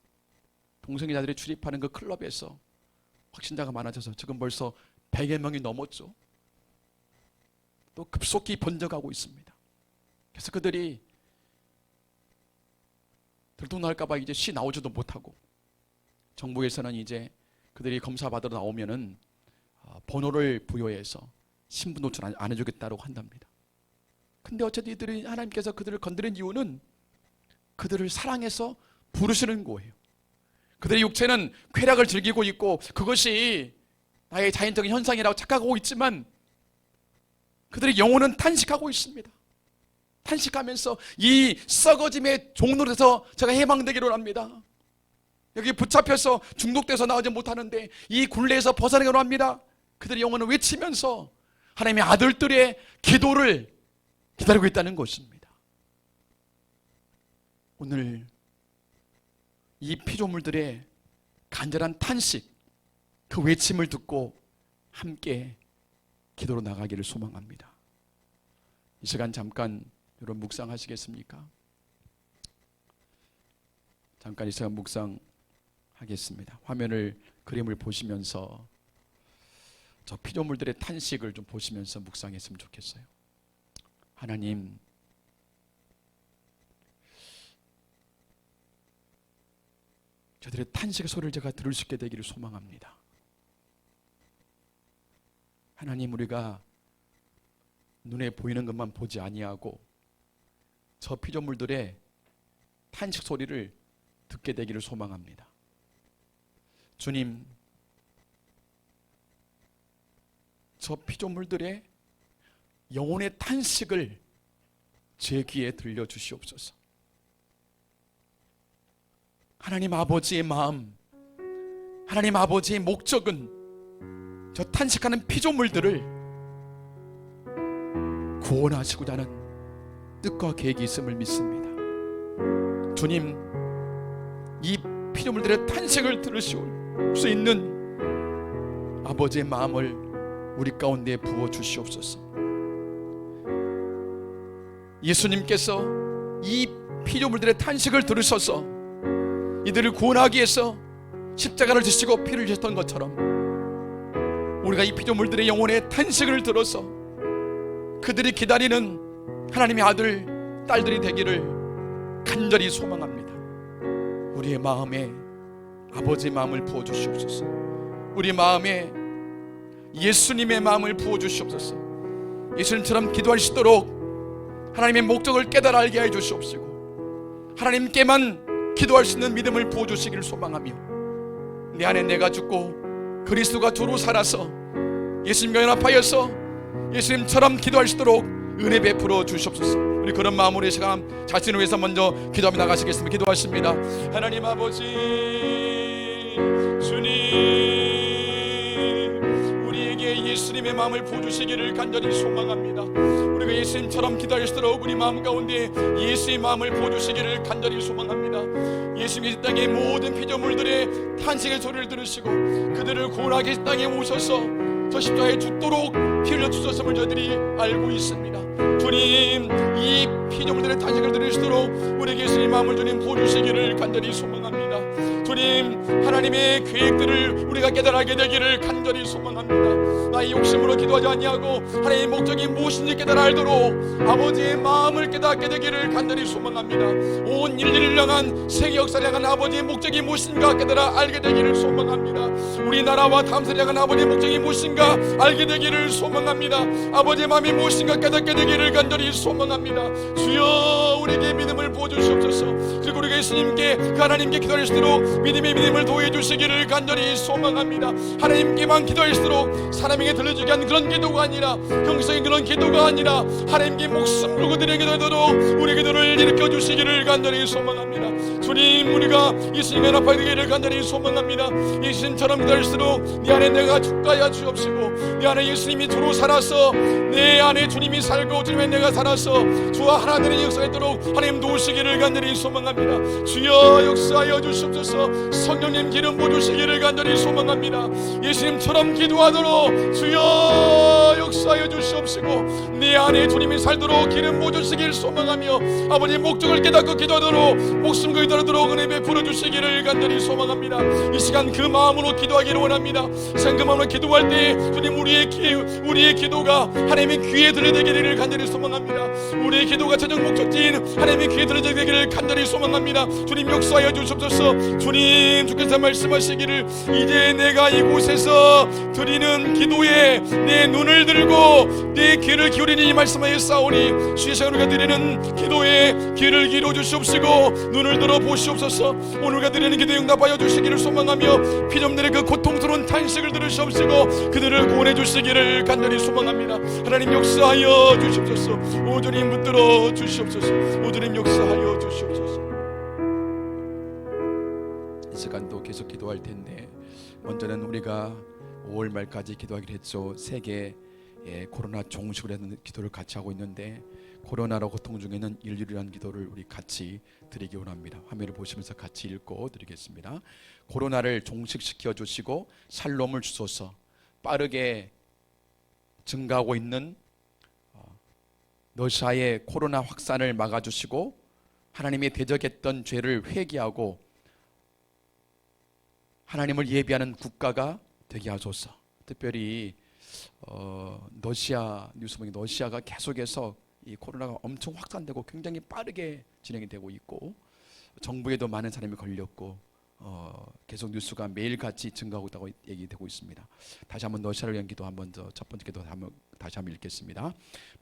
동성애자들이 출입하는 그 클럽에서 확진자가 많아져서 지금 벌써 100여 명이 넘었죠. 또 급속히 번져가고 있습니다. 그래서 그들이 들통날까봐 이제 쉬 나오지도 못하고, 정부에서는 이제 그들이 검사 받으러 나오면은 번호를 부여해서 신분 노출 안 해주겠다고 한답니다. 근데 어쨌든 이들이, 하나님께서 그들을 건드린 이유는 그들을 사랑해서 부르시는 거예요. 그들의 육체는 쾌락을 즐기고 있고 그것이 나의 자연적인 현상이라고 착각하고 있지만 그들의 영혼은 탄식하고 있습니다. 탄식하면서 이 썩어짐의 종로에서 제가 해방되기를 합니다. 여기 붙잡혀서 중독돼서 나오지 못하는데 이 굴레에서 벗어나기를 합니다. 그들의 영혼을 외치면서 하나님의 아들들의 기도를 기다리고 있다는 것입니다. 오늘 이 피조물들의 간절한 탄식, 그 외침을 듣고 함께 기도로 나가기를 소망합니다. 이 시간 잠깐 여러분 묵상하시겠습니까? 잠깐 이 시간 묵상하겠습니다. 화면을, 그림을 보시면서 저 피조물들의 탄식을 좀 보시면서 묵상했으면 좋겠어요. 하나님, 저들의 탄식의 소리를 제가 들을 수 있게 되기를 소망합니다. 하나님, 우리가 눈에 보이는 것만 보지 아니하고 저 피조물들의 탄식 소리를 듣게 되기를 소망합니다. 주님, 저 피조물들의 영혼의 탄식을 제 귀에 들려주시옵소서. 하나님 아버지의 마음, 하나님 아버지의 목적은 저 탄식하는 피조물들을 구원하시고자 하는 뜻과 계획이 있음을 믿습니다. 주님, 이 피조물들의 탄식을 들으실 수 있는 아버지의 마음을 우리 가운데 부어 주시옵소서. 예수님께서 이 피조물들의 탄식을 들으셔서 이들을 구원하기 위해서 십자가를 지시고 피를 흘렸던 것처럼 우리가 이 피조물들의 영혼의 탄식을 들어서 그들이 기다리는 하나님의 아들, 딸들이 되기를 간절히 소망합니다. 우리의 마음에 아버지의 마음을 부어주시옵소서. 우리 마음에 예수님의 마음을 부어주시옵소서. 예수님처럼 기도할 수 있도록 하나님의 목적을 깨달아 알게 해주시옵시고 하나님께만 기도할 수 있는 믿음을 부어주시기를 소망하며 내 안에 내가 죽고 그리스도가 주로 살아서 예수님과 연합하여서 예수님처럼 기도할 수 있도록 은혜 베풀어 주시옵소서. 우리 그런 마음으로 이 시간 자신을 위해서 먼저 기도하며 나가시겠습니다. 기도하십니다. 하나님 아버지 주님, 우리에게 예수님의 마음을 부어주시기를 간절히 소망합니다. 우리가 예수님처럼 기도할 수 있도록 우리 마음 가운데 예수의 마음을 부어주시기를 간절히 소망합니다. 예수님이 이 땅의 모든 피조물들의 탄식의 소리를 들으시고 그들을 구원하기 이 땅에 오셔서 저 십자가에 죽도록 피 흘려 주셨음을 저희들이 알고 있습니다. 주님, 이 피조물들의 탄식을 들으시도록 우리에게 예수님의 마음을 주님 부어주시기를 간절히 소망합니다. 주님, 하나님의 계획들을 우리가 깨달아게 되기를 간절히 소망합니다. 나의 욕심으로 기도하지 아니하고 하나님의 목적이 무엇인지 깨달아 알도록 아버지의 마음을 깨닫게 되기를 간절히 소망합니다. 온 인류를 향한 세계 역사를 향한 아버지의 목적이 무엇인가 깨달아 알게 되기를 소망합니다. 우리나라와 다음세를 향한 아버지의 목적이 무엇인가 알게 되기를 소망합니다. 아버지의 마음이 무엇인가 깨닫게 되기를 간절히 소망합니다. 주여, 우리에게 믿음을 부어주시옵소서. 그리고 우리가 예수님께 그 하나님께 기도할 수 있도록 믿음의 믿음을 도해 주시기를 간절히 소망합니다. 하나님께만 기도할 수 있도록 사람에게 들려주게 하는 그런 기도가 아니라 형식적인 그런 기도가 아니라 하나님께 목숨 걸고 드리는 기도도록 우리 기도를 일으켜 주시기를 간절히 소망합니다. 주님, 우리가 예수님의 연합하게 되기를 간절히 소망합니다. 예수님처럼 기도할수록 내 안에 내가 주가야 주옵시고 내 안에 예수님이 주로 살아서 내 안에 주님이 살고 주님의 내가 살아서 주와 하나 되는 역사가 있도록 하나님 도우시기를 간절히 소망합니다. 주여, 역사하여 주시옵소서. 성령님 기름 부어주시기를 간절히 소망합니다. 예수님처럼 기도하도록 주여 역사하여 주시옵시고 내 안에 주님이 살도록 기름 부어주시기를 소망하며 아버지의 목적을 깨닫고 기도하도록 목숨 걸고 기도하도록 은혜 베풀어 주시기를 간절히 소망합니다. 이 시간 그 마음으로 기도하기를 원합니다. 그 마음으로 기도할 때 주님, 우리의 기도가 하나님의 귀에 들려되기를 간절히 소망합니다. 우리의 기도가 최종 목적지인 하나님의 귀에 들려되기를 간절히 소망합니다. 주님, 역사하여 주시옵소서. 주님, 주께서 말씀하시기를 이제 내가 이곳에서 드리는 기도에 내 눈을 들고 내 귀를 기울이니 말씀하였사오니 주의 시간 우리가 드리는 기도에 귀를 기울여 주시옵시고 눈을 들어 보시옵소서. 오늘 우리가 드리는 기도에 응답하여 주시기를 소망하며 피조물들의 그 고통스러운 탄식을 들으시옵시고 그들을 구원해 주시기를 간절히 소망합니다. 하나님, 역사하여 주시옵소서. 오 주님, 붙들어 주시옵소서. 오 주님, 역사하여 주시옵소서. 이 시간도 계속 기도할 텐데 먼저는 우리가 5월 말까지 기도하기로 했죠. 세계 코로나 종식을 하는 기도를 같이 하고 있는데 코로나로 고통 중에는 인류를 위한 기도를 우리 같이 드리기 원합니다. 화면을 보시면서 같이 읽고 드리겠습니다. 코로나를 종식시켜 주시고 살롬을 주소서. 빠르게 증가하고 있는 러시아의 코로나 확산을 막아주시고 하나님이 대적했던 죄를 회개하고 하나님을 예비하는 국가가 되게 하소서. 특별히 러시아 뉴스 보니 러시아가 계속해서 이 코로나가 엄청 확산되고 굉장히 빠르게 진행이 되고 있고 정부에도 많은 사람이 걸렸고 계속 뉴스가 매일같이 증가하고 있다고 얘기되고 있습니다. 다시 한번 러시아를 위한 기도 한번 첫 번째 기도 다시 한번 읽겠습니다.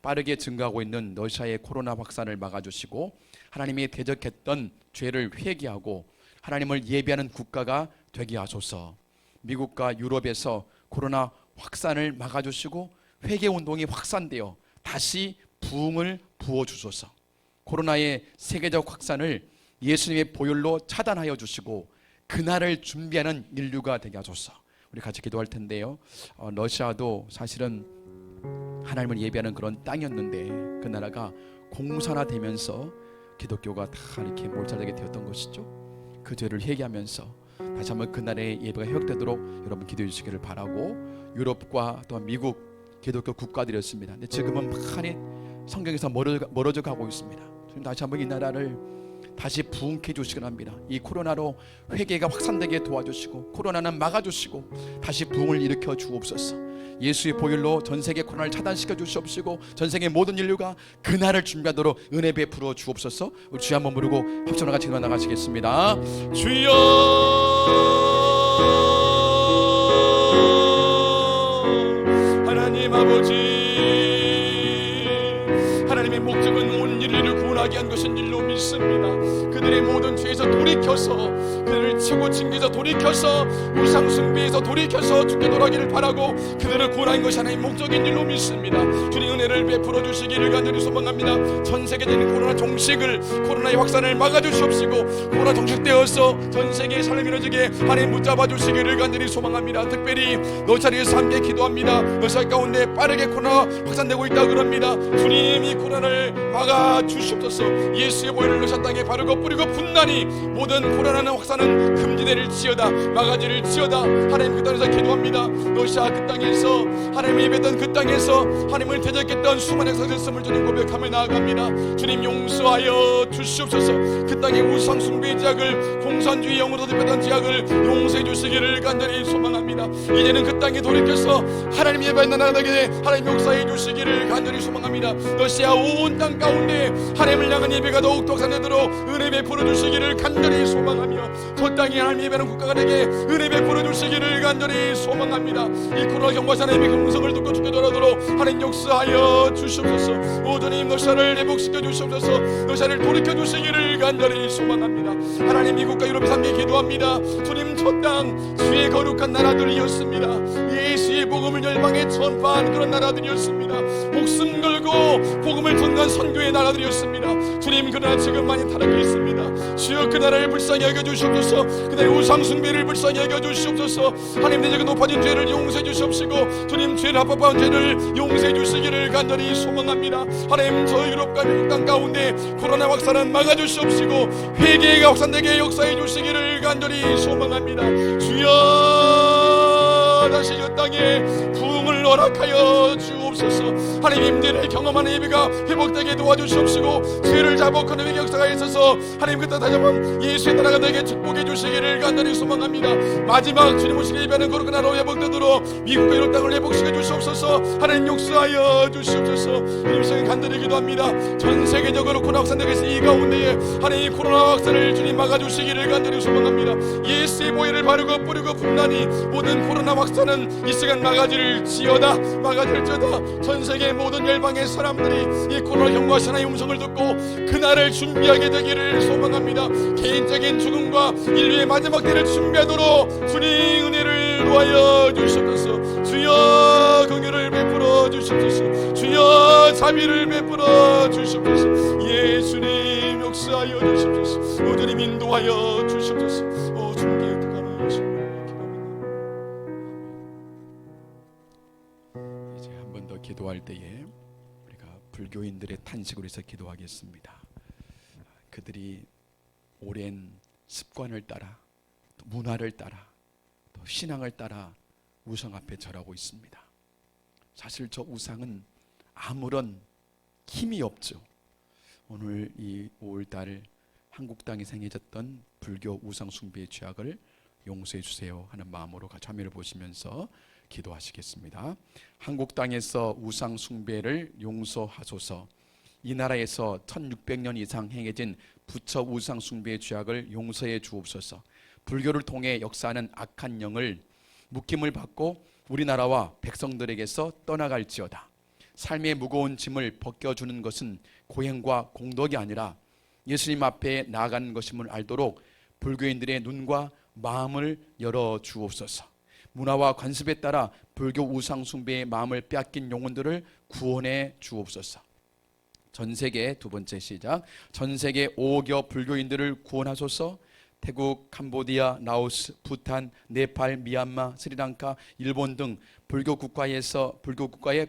빠르게 증가하고 있는 러시아의 코로나 확산을 막아주시고 하나님이 대적했던 죄를 회개하고 하나님을 예비하는 국가가 되게 하소서. 미국과 유럽에서 코로나 확산을 막아주시고 회개운동이 확산되어 다시 부흥을 부어주소서. 코로나의 세계적 확산을 예수님의 보혈로 차단하여 주시고 그날을 준비하는 인류가 되게 하소서. 우리 같이 기도할 텐데요. 러시아도 사실은 하나님을 예배하는 그런 땅이었는데 그 나라가 공산화되면서 기독교가 다 이렇게 몰살되게 되었던 것이죠. 그 죄를 회개하면서 다시 한번 그날의 예배가 회복되도록 여러분 기도해 주시기를 바라고, 유럽과 또한 미국 기독교 국가들이었습니다. 근데 지금은 많이 성경에서 멀어져 가고 있습니다. 주님, 다시 한번 이 나라를 다시 부흥케 해주시기 합니다. 이 코로나로 회개가 확산되게 도와주시고 코로나는 막아주시고 다시 부흥을 일으켜 주옵소서. 예수의 보혈로 전 세계 코로나를 차단시켜 주시옵시고 전 세계 모든 인류가 그날을 준비하도록 은혜 베풀어 주옵소서. 우리 주여 한번 부르고 합성으로 같이 나가시겠습니다. 주여 하나님 아버지, 하나님의 목적은 온 인류를 구원하게 한 것인 일로 믿습니다. 그들의 모든 죄에서 돌이켜서, 그들을 치고 징계에서 돌이켜서, 우상 숭배에서 돌이켜서 주께 돌아가기를 바라고 그들을 구원한 것이 하나님의 목적인 일로 믿습니다. 주님 은혜를 베풀어 주시기를 간절히 소망합니다. 전 세계적인 코로나 종식을, 코로나의 확산을 막아주시옵시고 코로나 종식되어서 전 세계의 삶이 이루어지게 하나님 붙잡아 주시기를 간절히 소망합니다. 특별히 노자리에서 함께 기도합니다. 노사 가운데 빠르게 코로나 확산되고 있다 그럽니다. 주님 이 코로나를 막아 주시옵소서. 예수의 보혈을 노사 땅에 바르고 뿌리고 분단히 모든 코로나는 확산은 금지될지어다, 막아질지어다. 하나님 그 땅에서 기도합니다. 노사 그 땅에서 하나님을 예배했던 그 땅에서 하나님을 대적했던 수많은 역사였음을 주님 고백하며 나아갑니다. 주님 용서하여 주시옵소서. 그 땅의 우상 숭배의 죄악을, 공산주의 영으로 대표했던 죄악을 용서해 주시기를 간절히 소망합니다. 이제는 그 땅에 돌이켜서 하나님 예배하는 나라에게 하나님 역사해 주시기를 간절히 소망합니다. 러시아 온 땅 가운데 하나님을 향한 예배가 더욱더 확산되도록 은혜 베풀어 주시기를 간절히 소망하며 그 땅에 하나님 예배하는 국가가 되게 은혜 베풀어 주시기를 간절히 소망합니다. 이 코로나 경과사 하나님의 음성을 듣고 주께 돌아도록 하나님 역사하여 주시옵소서. 모든 힘 러시아를 회복시켜 주시옵소서. 러시아를 돌이켜 주시기를 간절히 소망합니다. 하나님 이 국가 유럽에 함께 기도합니다. 주님 저 땅 주의 거룩한 나라들이었습니다. 예수의 복음을 열방에 전파한 그런 나라들이었습니다. 목숨 걸고 복음을 전한 선교의 나라들이었습니다. 주님 그러나 지금 많이 타락해 있습니다. 주여 그 나라를 불쌍히 여겨 주시옵소서. 그날의 우상 숭배를 불쌍히 여겨 주시옵소서. 하나님 내 죄가 높아진 죄를 용서해 주시옵시고 주님 죄를 합법한 죄를 용서해 주시기를 간절히 소망합니다. 하나님 저 유럽과 미국 땅 가운데 코로나 확산은 막아주시옵시고 회개가 확산되게 역사해 주시기를 간절히 소망합니다. 주여 다시 이 땅에 부흥을 허락하여 주옵소서. 하나님 임대를 경험하는 예배가 회복되게 도와주시옵시고 죄를 자복하는 회개 역사가 있어서 하나님 그때 다시 한번 예수의 나라가 되게 축복해 주시기를 간절히 소망합니다. 마지막 주님 오시기 예배하는 거룩한 나라로 회복되도록 미국과 유럽 땅을 회복시켜 주시옵소서. 하나님 역사하여 주시옵소서. 주님 시간 간절히 기도합니다. 전 세계적으로 코로나 확산되고 있는 이 가운데에 하나님 코로나 확산을 주님 막아주시기를 간절히 소망합니다. 예수의 보혈을 바르고 뿌리고 분단히 모든 코로나 확산은 이 시간 막아질지어다, 막아질지어다. 전 세계 모든 열방의 사람들이 이 코로나 경과하신 하나님의 음성을 듣고 그날을 준비하게 되기를 소망합니다. 개인적인 죽음과 인류의 마지막 때를 준비하도록 주님 은혜를 도하여 주시옵소서. 주여 긍휼을 베풀어 주시옵소서. 주여 자비를 베풀어 주시옵소서. 예수님 역사하여 주시옵소서. 주님 인도하여 주시옵소서. 주님께 득하는 예수님을 기도합니다. 이제 한 번 더 기도할 때에 우리가 불교인들의 탄식으로 해서 기도하겠습니다. 그들이 오랜 습관을 따라 또 문화를 따라 또 신앙을 따라 우상 앞에 절하고 있습니다. 사실 저 우상은 아무런 힘이 없죠. 오늘 이 5월달 한국 땅에 생겨졌던 불교 우상 숭배의 죄악을 용서해 주세요 하는 마음으로 같이 화면을 보시면서 기도하시겠습니다. 한국 땅에서 우상 숭배를 용서하소서. 이 나라에서 1600년 이상 행해진 부처 우상 숭배의 죄악을 용서해 주옵소서. 불교를 통해 역사하는 악한 영을 묶임을 받고 우리나라와 백성들에게서 떠나갈지어다. 삶의 무거운 짐을 벗겨주는 것은 고행과 공덕이 아니라 예수님 앞에 나아가는 것임을 알도록 불교인들의 눈과 마음을 열어 주옵소서. 문화와 관습에 따라 불교 우상 숭배의 마음을 빼앗긴 영혼들을 구원해 주옵소서. 전 세계 두 번째 시작. 전 세계 5억 불교인들을 구원하소서. 태국, 캄보디아, 라오스, 부탄, 네팔, 미얀마, 스리랑카, 일본 등 불교 국가의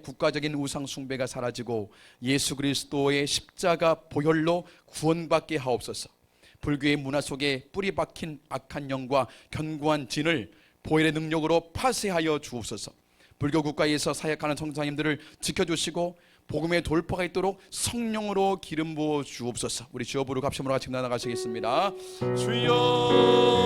국가적인 우상 숭배가 사라지고 예수 그리스도의 십자가 보혈로 구원받게 하옵소서. 불교의 문화 속에 뿌리 박힌 악한 영과 견고한 진을 보혈의 능력으로 파쇄하여 주옵소서. 불교 국가에서 사역하는 성도님들을 지켜주시고 복음의 돌파가 있도록 성령으로 기름 부어 주옵소서. 우리 주여 부르고 합심으로 같이 나아가시겠습니다. 주여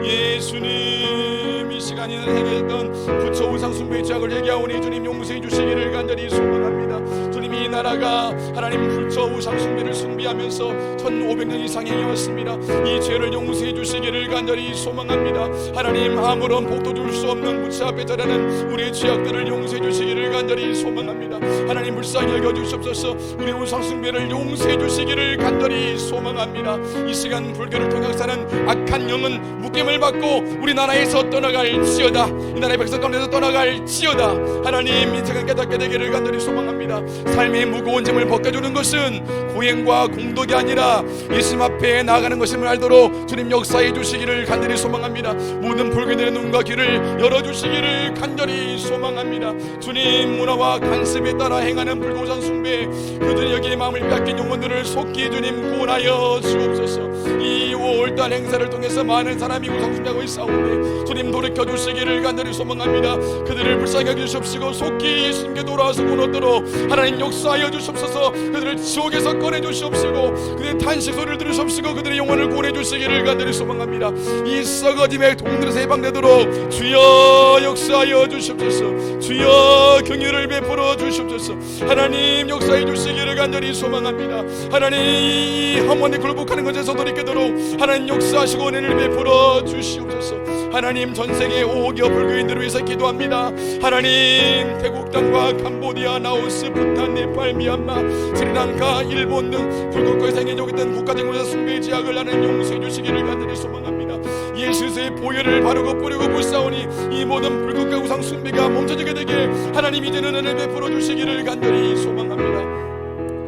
예수님, 이 시간에 행했던 부처 우상 숭배의 죄악을 회개하오니 주님 용서해 주시기를 간절히 소망합니다. 주님, 이 나라가 하나님 부처 우상 숭배를 숭배하면서 1500년 이상이 되었습니다. 이 죄를 용서해 주시기를 간절히 소망합니다. 하나님, 아무런 복도 줄 수 없는 부처 앞에 자라는 우리의 죄악들을 용서해 주시기를 간절히 소망합니다. 하나님, 불쌍히 여겨 주시옵소서. 우리 우상 숭배를 용서해 주시기를 간절히 소망합니다. 이 시간 불교를 통역사는 악한 영은 묶임을 받고 우리나라에서 떠나갈지어다. 이 나라의 백성 가운데서 떠나갈지어다. 하나님, 이 시간 깨닫게 되기를 간절히 소망합니다. 삶의 무거운 짐을 벗겨주는 것은 고행과 공덕이 아니라 예수님 앞에 나아가는 것임을 알도록 주님 역사해 주시기를 간절히 소망합니다. 모든 불교인들의 눈과 귀를 열어주시기를 간절히 소망합니다. 주님, 문화와 관습에 따라 행하는 불교우상 숭배, 그들이 여기에 마음을 뺏긴 영혼들을 속히 주님 구원하여 주옵소서. 이 5월달 행사를 통해서 많은 사람이 우상 숭배하고 있사오니 주님 돌이켜 주시기를 간절히 소망합니다. 그들을 불쌍히 여기시옵시고 속히 예수님께 돌아와서 구원 얻도록 하나님 역사하여 주시옵소서. 그들을 지옥에서 꺼내 주시옵시고 그들의 탄식 소리를 들으시옵시고 그들의 영혼을 구원해 주시기를 간절히 소망합니다. 이 썩어짐의 동들에서 해방되도록 주여 역사하여 주시옵소서. 주여 긍휼을 베풀어 주시옵소서. 하나님 역사해 주시기를 간절히 소망합니다. 하나님, 이 험원에 굴복하는 것에서 돌이키도록 하나님 역사하시고 은혜를 베풀어 주시옵소서. 하나님, 전세계 5억 불교인들을 위해서 기도합니다. 하나님, 태국 땅과 캄보디아, 라오스, 부탄, 네팔, 미얀마, 스리랑카, 일본 등 불국가에서 행해지고 있던 국가정부에서 숭배의 제약을 하는 용서해 주시기를 간절히 소망합니다. 예수의 보혈을 바르고 뿌리고 불사오니 이 모든 불국가 우상 숭배가 멈춰지게 되게 하나님 이제는 은혜를 베풀어 주시기를 간절히 소망합니다.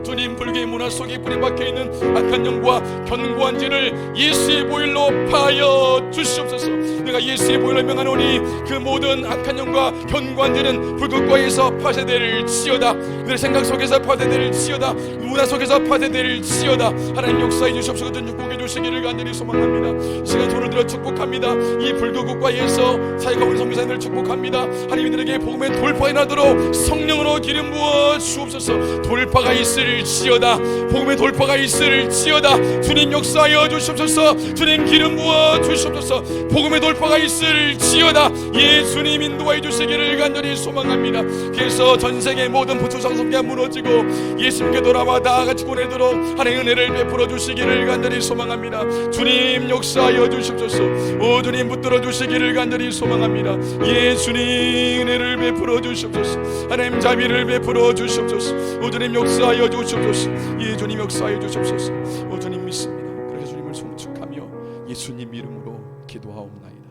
주님, 불교의 문화 속에 뿌리 박혀있는 악한 영과 견고한 죄를 예수의 보혈로 파하여 주시옵소서. 내가 예수의 보혈로 명하노니 그 모든 악한 영과 견고한 죄는 불국가에서 파쇄될지어다. 그들의 생각 속에서 파쇄될지어다. 문화 속에서 파쇄될지어다. 하나님 역사해 주시옵소서. 축복해 주시기를 간절히 소망합니다. 이 시간 손을 들어 축복합니다. 이 불교 국가에서 사역하고 있는 선교사님들 축복합니다. 하나님들에게 복음의 돌파가 나도록 성령으로 기름 부어 주옵소서. 돌파가 있을지어다. 복음의 돌파가 있을지어다. 주님 역사하여 주시옵소서. 주님 기름 부어 주시옵소서. 복음의 돌파가 있을지어다. 예수님 인도하여 주시기를 간절히 소망합니다. 그래서 전세계 모든 부처상 숭배가 무너지고 예수님께 돌아와 다 같이 보내도록 하나님의 은혜를 베풀어 주시기를 간절히 소망합니다. 주님 역사하여 주시옵소서. 오 주님 붙들어 주시기를 간절히 소망합니다. 예수님 은혜를 베풀어 주시옵소서. 하나님 자비를 베풀어 주시옵소서. 오 주님 역사하여 주시옵소서. 예 주님 역사하여 주시옵소서. 오 주님 믿습니다. 그래서 주님을 송축하며 예수님 이름으로 기도하옵나이다.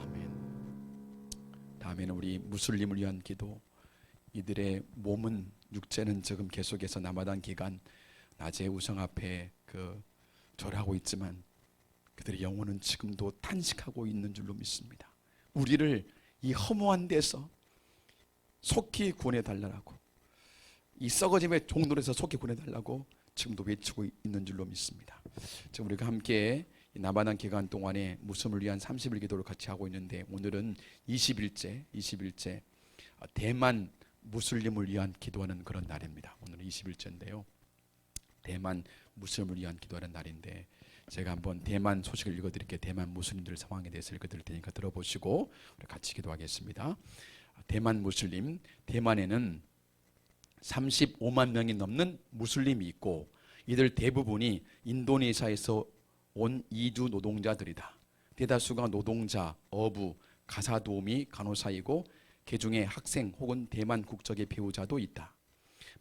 아멘. 다음에는 우리 무슬림을 위한 기도. 이들의 몸은 육체는 지금 계속해서 남아단 기간 낮에 우상 앞에 절하고 있지만 그들의 영혼은 지금도 탄식하고 있는 줄로 믿습니다. 우리를 이 허무한 데서 속히 구원해 달라고, 이 썩어짐의 종로에서 속히 구원해 달라고 지금도 외치고 있는 줄로 믿습니다. 지금 우리가 함께 남아난 기간 동안에 무슬림을 위한 30일 기도를 같이 하고 있는데 오늘은 20일째 대만 무슬림을 위한 기도하는 그런 날입니다. 오늘은 20일째인데요. 대만 무슬림을 위한 기도하는 날인데 제가 한번 대만 소식을 읽어드릴게요. 대만 무슬림들 상황에 대해서 읽어드릴 테니까 들어보시고 우리 같이 기도하겠습니다. 대만 무슬림, 대만에는 35만 명이 넘는 무슬림이 있고 이들 대부분이 인도네시아에서 온 이주 노동자들이다. 대다수가 노동자, 어부, 가사도우미, 간호사이고 그중에 학생 혹은 대만 국적의 배우자도 있다.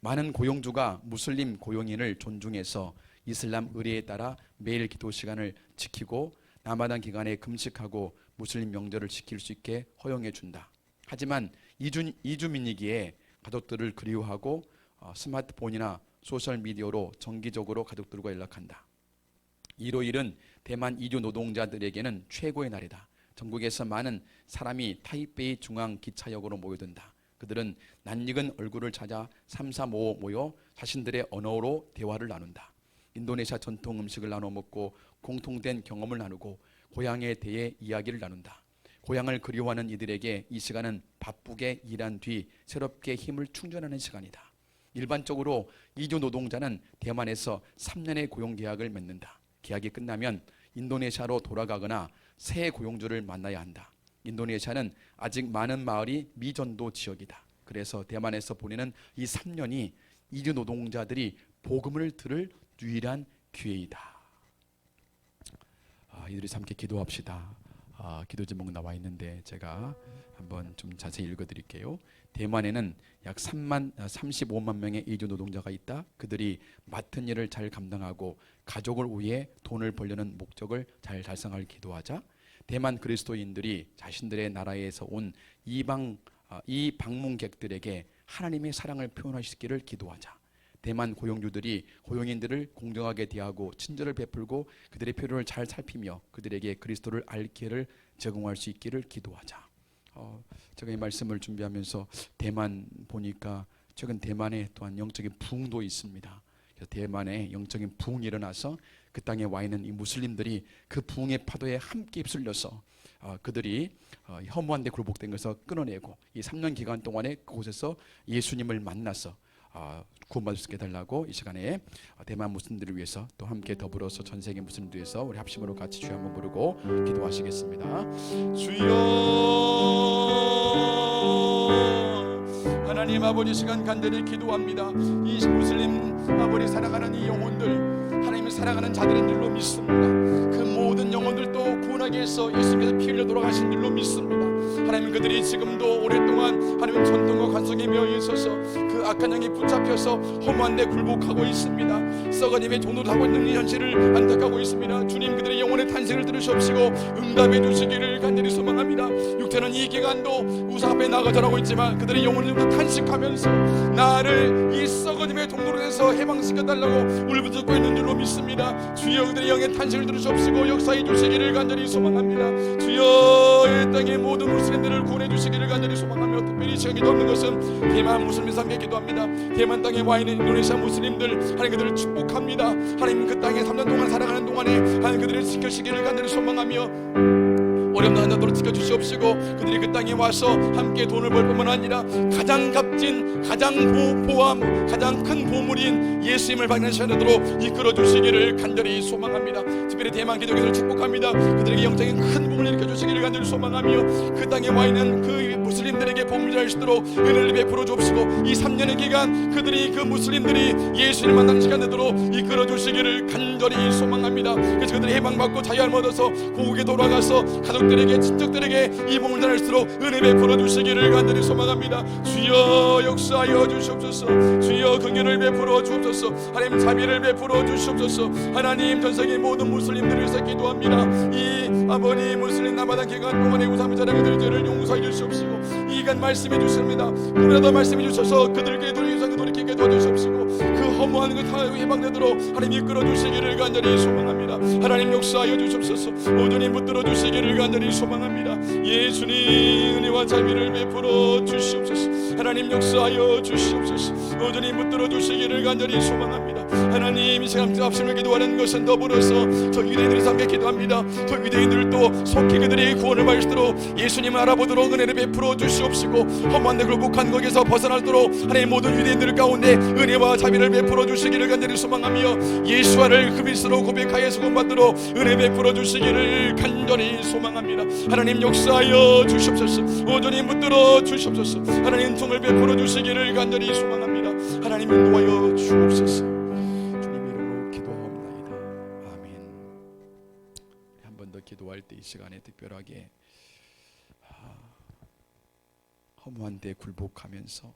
많은 고용주가 무슬림 고용인을 존중해서 이슬람 의례에 따라 매일 기도 시간을 지키고 라마단 기간에 금식하고 무슬림 명절을 지킬 수 있게 허용해 준다. 하지만 이주민이기에 가족들을 그리워하고 스마트폰이나 소셜미디어로 정기적으로 가족들과 연락한다. 일요일은 대만 이주 노동자들에게는 최고의 날이다. 전국에서 많은 사람이 타이베이 중앙 기차역으로 모여든다. 그들은 낯익은 얼굴을 찾아 335 모여 자신들의 언어로 대화를 나눈다. 인도네시아 전통 음식을 나눠 먹고 공통된 경험을 나누고 고향에 대해 이야기를 나눈다. 고향을 그리워하는 이들에게 이 시간은 바쁘게 일한 뒤 새롭게 힘을 충전하는 시간이다. 일반적으로 이주 노동자는 대만에서 3년의 고용계약을 맺는다. 계약이 끝나면 인도네시아로 돌아가거나 새 고용주를 만나야 한다. 인도네시아는 아직 많은 마을이 미전도 지역이다. 그래서 대만에서 보내는 이 3년이 이주 노동자들이 복음을 들을 유일한 기회이다. 이들이 함께 기도합시다. 기도 제목 나와 있는데 제가 한번 좀 자세히 읽어드릴게요. 대만에는 약 35만 명의 이주 노동자가 있다. 그들이 맡은 일을 잘 감당하고 가족을 위해 돈을 벌려는 목적을 잘 달성할 기도하자. 대만 그리스도인들이 자신들의 나라에서 온 이 방문객들에게 하나님의 사랑을 표현하시기를 기도하자. 대만 고용주들이 고용인들을 공정하게 대하고 친절을 베풀고 그들의 필요를 잘 살피며 그들에게 그리스도를 알 기회를 제공할 수 있기를 기도하자. 제가 이 말씀을 준비하면서 대만 보니까 최근 대만에 또한 영적인 부흥도 있습니다. 그래서 대만에 영적인 부흥이 일어나서 그 땅에 와 있는 이 무슬림들이 그 부흥의 파도에 함께 휩쓸려서 그들이 허무한 데 굴복된 것을 끊어내고 이 3년 기간 동안에 그곳에서 예수님을 만나서 구원받을 수 있게 해달라고 이 시간에 대만 무슬림들을 위해서 또 함께 더불어서 전 세계 무슬림들을 위해서 우리 합심으로 같이 주여 한번 부르고 기도하시겠습니다. 주여, 하나님 아버지, 시간 간절히 기도합니다. 이 무슬림 아버지 살아가는 이 영혼들, 하나님을 사랑하는 자들인 줄로 믿습니다. 그 모든 영혼들도 구원하기 위해서 예수께서 피 흘려 돌아가신 줄로 믿습니다. 하나님, 그들이 지금도 오랫동안 하나님 전통과 관성에 매여 있어서 그 악한 영에 붙잡혀서 허무한 데 굴복하고 있습니다. 썩어짐의 종로를 하고 있는 이 현실을 안타까고 있습니다. 주님, 그들의 영혼의 탄식을 들으시옵시고 응답해 주시기를 간절히 소망합니다. 육체는 이 기간도 우상 앞에 나가 절하고 있지만 그들의 영혼을 탄식하면서 나를 이 썩어짐의 동로에서 해방시켜달라고 울부짖고 있는 줄로 믿습니다. 주여, 그들의 영의 탄식을 들으시옵시고 역사해 주시기를 간절히 소망합니다. 주여, 이 땅의 모든 무슬림들을 구원해 주시기를 간절히 소망하며 특별히 시간 기도하는 것은 대만 무슬림 상계 기도합니다. 대만 땅에 와 있는 인도네시아 무슬림들, 하나님 그들을 축복합니다. 하나님 그 땅에 3년 동안 살아가는 동안에 하나님 그들을 지켜주시기를 간절히 소망하며 어렵는 한자도로 지켜주시옵시고 그들이 그 땅에 와서 함께 돈을 벌 뿐만 아니라 가장 값진, 가장 보호함, 가장 큰 보물인 예수님을 받는 시간으로 이끌어 주시기를 간절히 소망합니다. 특별히 대만 기독교인들을 축복합니다. 그들에게 영적인 큰 부흥을 일으켜 주시기를 간절히 소망하며 그 땅에 와 있는 그 무슬림들에게 복음을 전할 수 있도록 은혜를 베풀어 주옵시고 이 3년의 기간 그들이 그 무슬림들이 예수님을 만나는 시간 되도록 이끌어 주시기를 간절히 소망합니다. 그래서 그들이 해방받고 자유함을 얻어서 고국에 돌아가서 가족들에게, 친척들에게 이 복음을 전할수록 은혜 베풀어 주시기를 간절히 소망합니다. 주여, 역사하여 주시옵소서. 주여, 긍휼을 베풀어 주옵소서. 하나님, 자비를 베풀어 주시옵소서. 하나님, 전 세계 모든 무슬림들을 위해서 기도합니다. 이 아버지 무슬림 남아당 기간 동안에 우상을 자랑해 드릴 죄를 용서해 주시옵시고 이간 말씀해 주십니다. 그러나 말씀해 주셔서 그들께 돌이키게 도와주시옵시고 그 허무한 그 타협 해방되도록 하나님 이끌어 주시기를 간절히 소망합니다. 하나님, 역사하여 주시옵소서. 오전히 붙들어 주시기를 간절히 소망합니다. 예수님, 은혜와 자비를 베풀어 주시옵소서. 하나님, 역사하여 주시옵소서. 오전히 붙들어 주시기를 간절히 소망합니다. 하나님, 이 시간 합심을 기도하는 것은 더불어서 저 유대인들이 함께 기도합니다. 저 유대인들도 속히 그들이 구원을 받을 수 있도록 예수님을 알아보도록 은혜를 베풀어 주시옵시고 험한 데 굴복한 거기서 벗어나도록 하나님 모든 유대인들 가운데 은혜와 자비를 베풀어 주시기를 간절히 소망하며 예수와를 그리스도로 고백하여 구원받도록 은혜 베풀어 주시기를 간절히 소망합니다. 하나님, 역사하여 주시옵소서. 오전히 붙들어 주시옵소서. 하나님, 통을 베풀어 주시기를 간절히 소망합니다. 하나님, 인도하여 주옵소서. 주님 이름으로 기도하옵나이다. 아멘. 한 번 더 기도할 때 이 시간에 특별하게 허무한 데 굴복하면서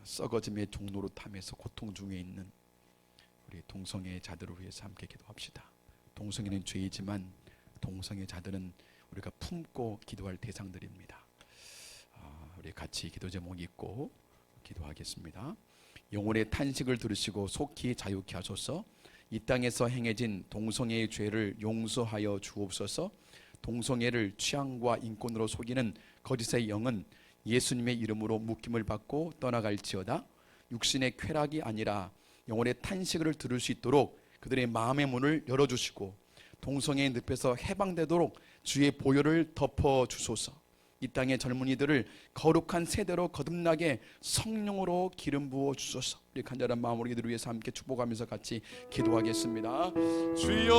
썩어짐의 종로로 타면서 고통 중에 있는 우리 동성애 자들을 위해서 함께 기도합시다. 동성애는 죄이지만 동성애 자들은 우리가 품고 기도할 대상들입니다. 우리 같이 기도 제목 읽고 기도하겠습니다. 영혼의 탄식을 들으시고 속히 자유케 하소서. 이 땅에서 행해진 동성애의 죄를 용서하여 주옵소서. 동성애를 취향과 인권으로 속이는 거짓의 영은 예수님의 이름으로 묶임을 받고 떠나갈지어다. 육신의 쾌락이 아니라 영혼의 탄식을 들을 수 있도록 그들의 마음의 문을 열어주시고 동성애의 늪에서 해방되도록 주의 보혈을 덮어 주소서. 이 땅의 젊은이들을 거룩한 세대로 거듭나게 성령으로 기름 부어 주소서. 우리 간절한 마음으로 이들을 위해서 함께 축복하면서 같이 기도하겠습니다. 주여,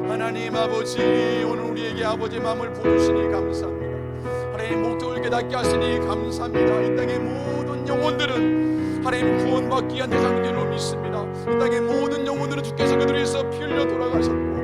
하나님 아버지, 오늘 우리에게 아버지 마음을 부어주시니 감사합니다. 하나님 목적을 깨닫게 하시니 감사합니다. 이 땅의 모든 영혼들은 하나님 구원받기 위한 대상들로 믿습니다. 이 땅의 모든 영혼들은 주께서 그들을 위해서 피 흘려 돌아가셨고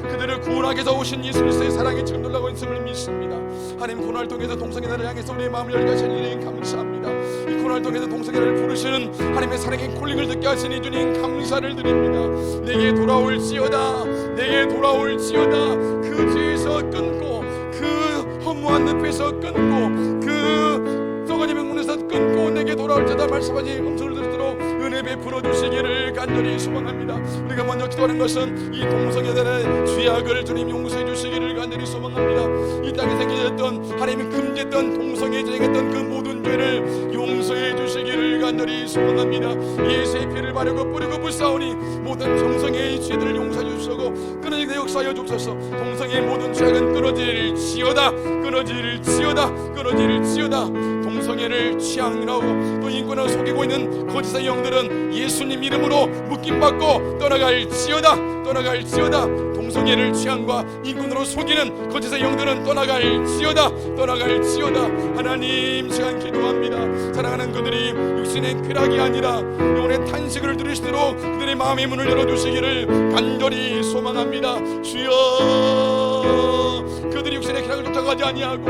그들을 구원하기 위해서 오신 예수 그리스도의 사랑이 지금 놀라고 있음을 믿습니다. 하나님 코너를 통해서 동성애를 향해서 우리의 마음을 열게 하시니 감사합니다. 이 코너를 통해서 동성애를 부르시는 하나님의 사랑의 콜링을 듣게 하시니 주님 감사를 드립니다. 내게 돌아올지어다, 내게 돌아올지어다. 그 죄에서 끊고 그 허무한 늪에서 끊고 그 썩어진 문에서 끊고 내게 돌아올지어다 말씀하신 음성을 듣도록 은혜 베풀어 주시기를 간절히 소망합니다. 우리가 먼저 기도하는 것은 이 동성애들의 죄악을 주님 용서해 주시기를 간절히 소망합니다. 이 땅에 생겨졌던 하나님이 금지했던 동성애 진행했던 그 모든 죄를 용서해 주시기를 간절히 소망합니다. 예수의 피를 바르고 뿌리고 불사오니 모든 동성애의 죄들을 용서해 주시고 끊어지게 역사하여 주옵소서. 동성애의 모든 죄악은 끊어질지어다, 끊어질지어다, 끊어질지어다. 동성애를 취향이라고 또 인권을 속이고 있는 거짓의 영들은 예수님 이름으로 묶임받고 떠나갈지어다, 떠나갈지어다. 동성애를 취향과 인권으로 속이는 거짓의 영들은 떠나갈지어다, 떠나갈지어다. 하나님 시간 기도합니다. 사랑하는 그들이 육신의 쾌락이 아니라 영혼의 탄식을 들으시도록 그들의 마음의 문을 열어주시기를 간절히 소망합니다. 주여, 그들이 육신의 쾌락을 쫓아가지 아니하고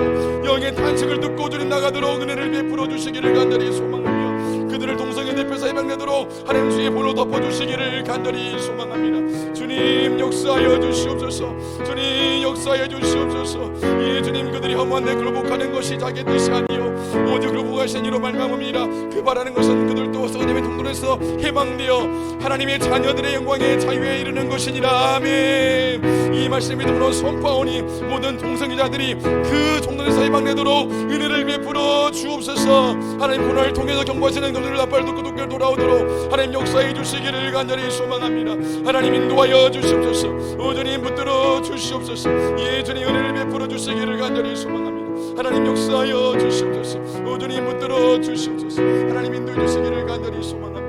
영의 탄식을 듣고 주님 나가도록 은혜를 베풀어 주시기를 간절히 소망하며 그들을 동성애 늪에서 해방되도록 하나님 주의 볼로 덮어주시기를 간절히 소망합니다. 주님 역사하여 주시옵소서. 주님 역사하여 주시옵소서. 예, 주님 그들이 허무한 내 굴복하는 것이 자기 뜻이 아니요 오직 굴복하신 이로 말미암음이라. 그 바라는 것은 그들도 썩어짐의 통로에서 해방되어 하나님의 자녀들의 영광의 자유에 이르는 것이니라. 아멘. 이 말씀 믿음으로 선포하오니 모든 동성애자들이 그 종로에서 해방되도록 은혜를 베풀어 주옵소서. 하나님 코너를 통해서 경고하시는 그들을 나팔 듣고 듣고 돌아오도록 하나님 역사해 주시기를 간절히 소망합니다. 하나님 인도하여 주시옵소서. 주님 붙들어 주시옵소서. 예, 주님 은혜를 베풀어 주시기를 간절히 소망합니다. 하나님 역사하여 주시옵소서. 주님 붙들어 주시옵소서. 하나님 인도해 주시기를 간절히 소망합니다.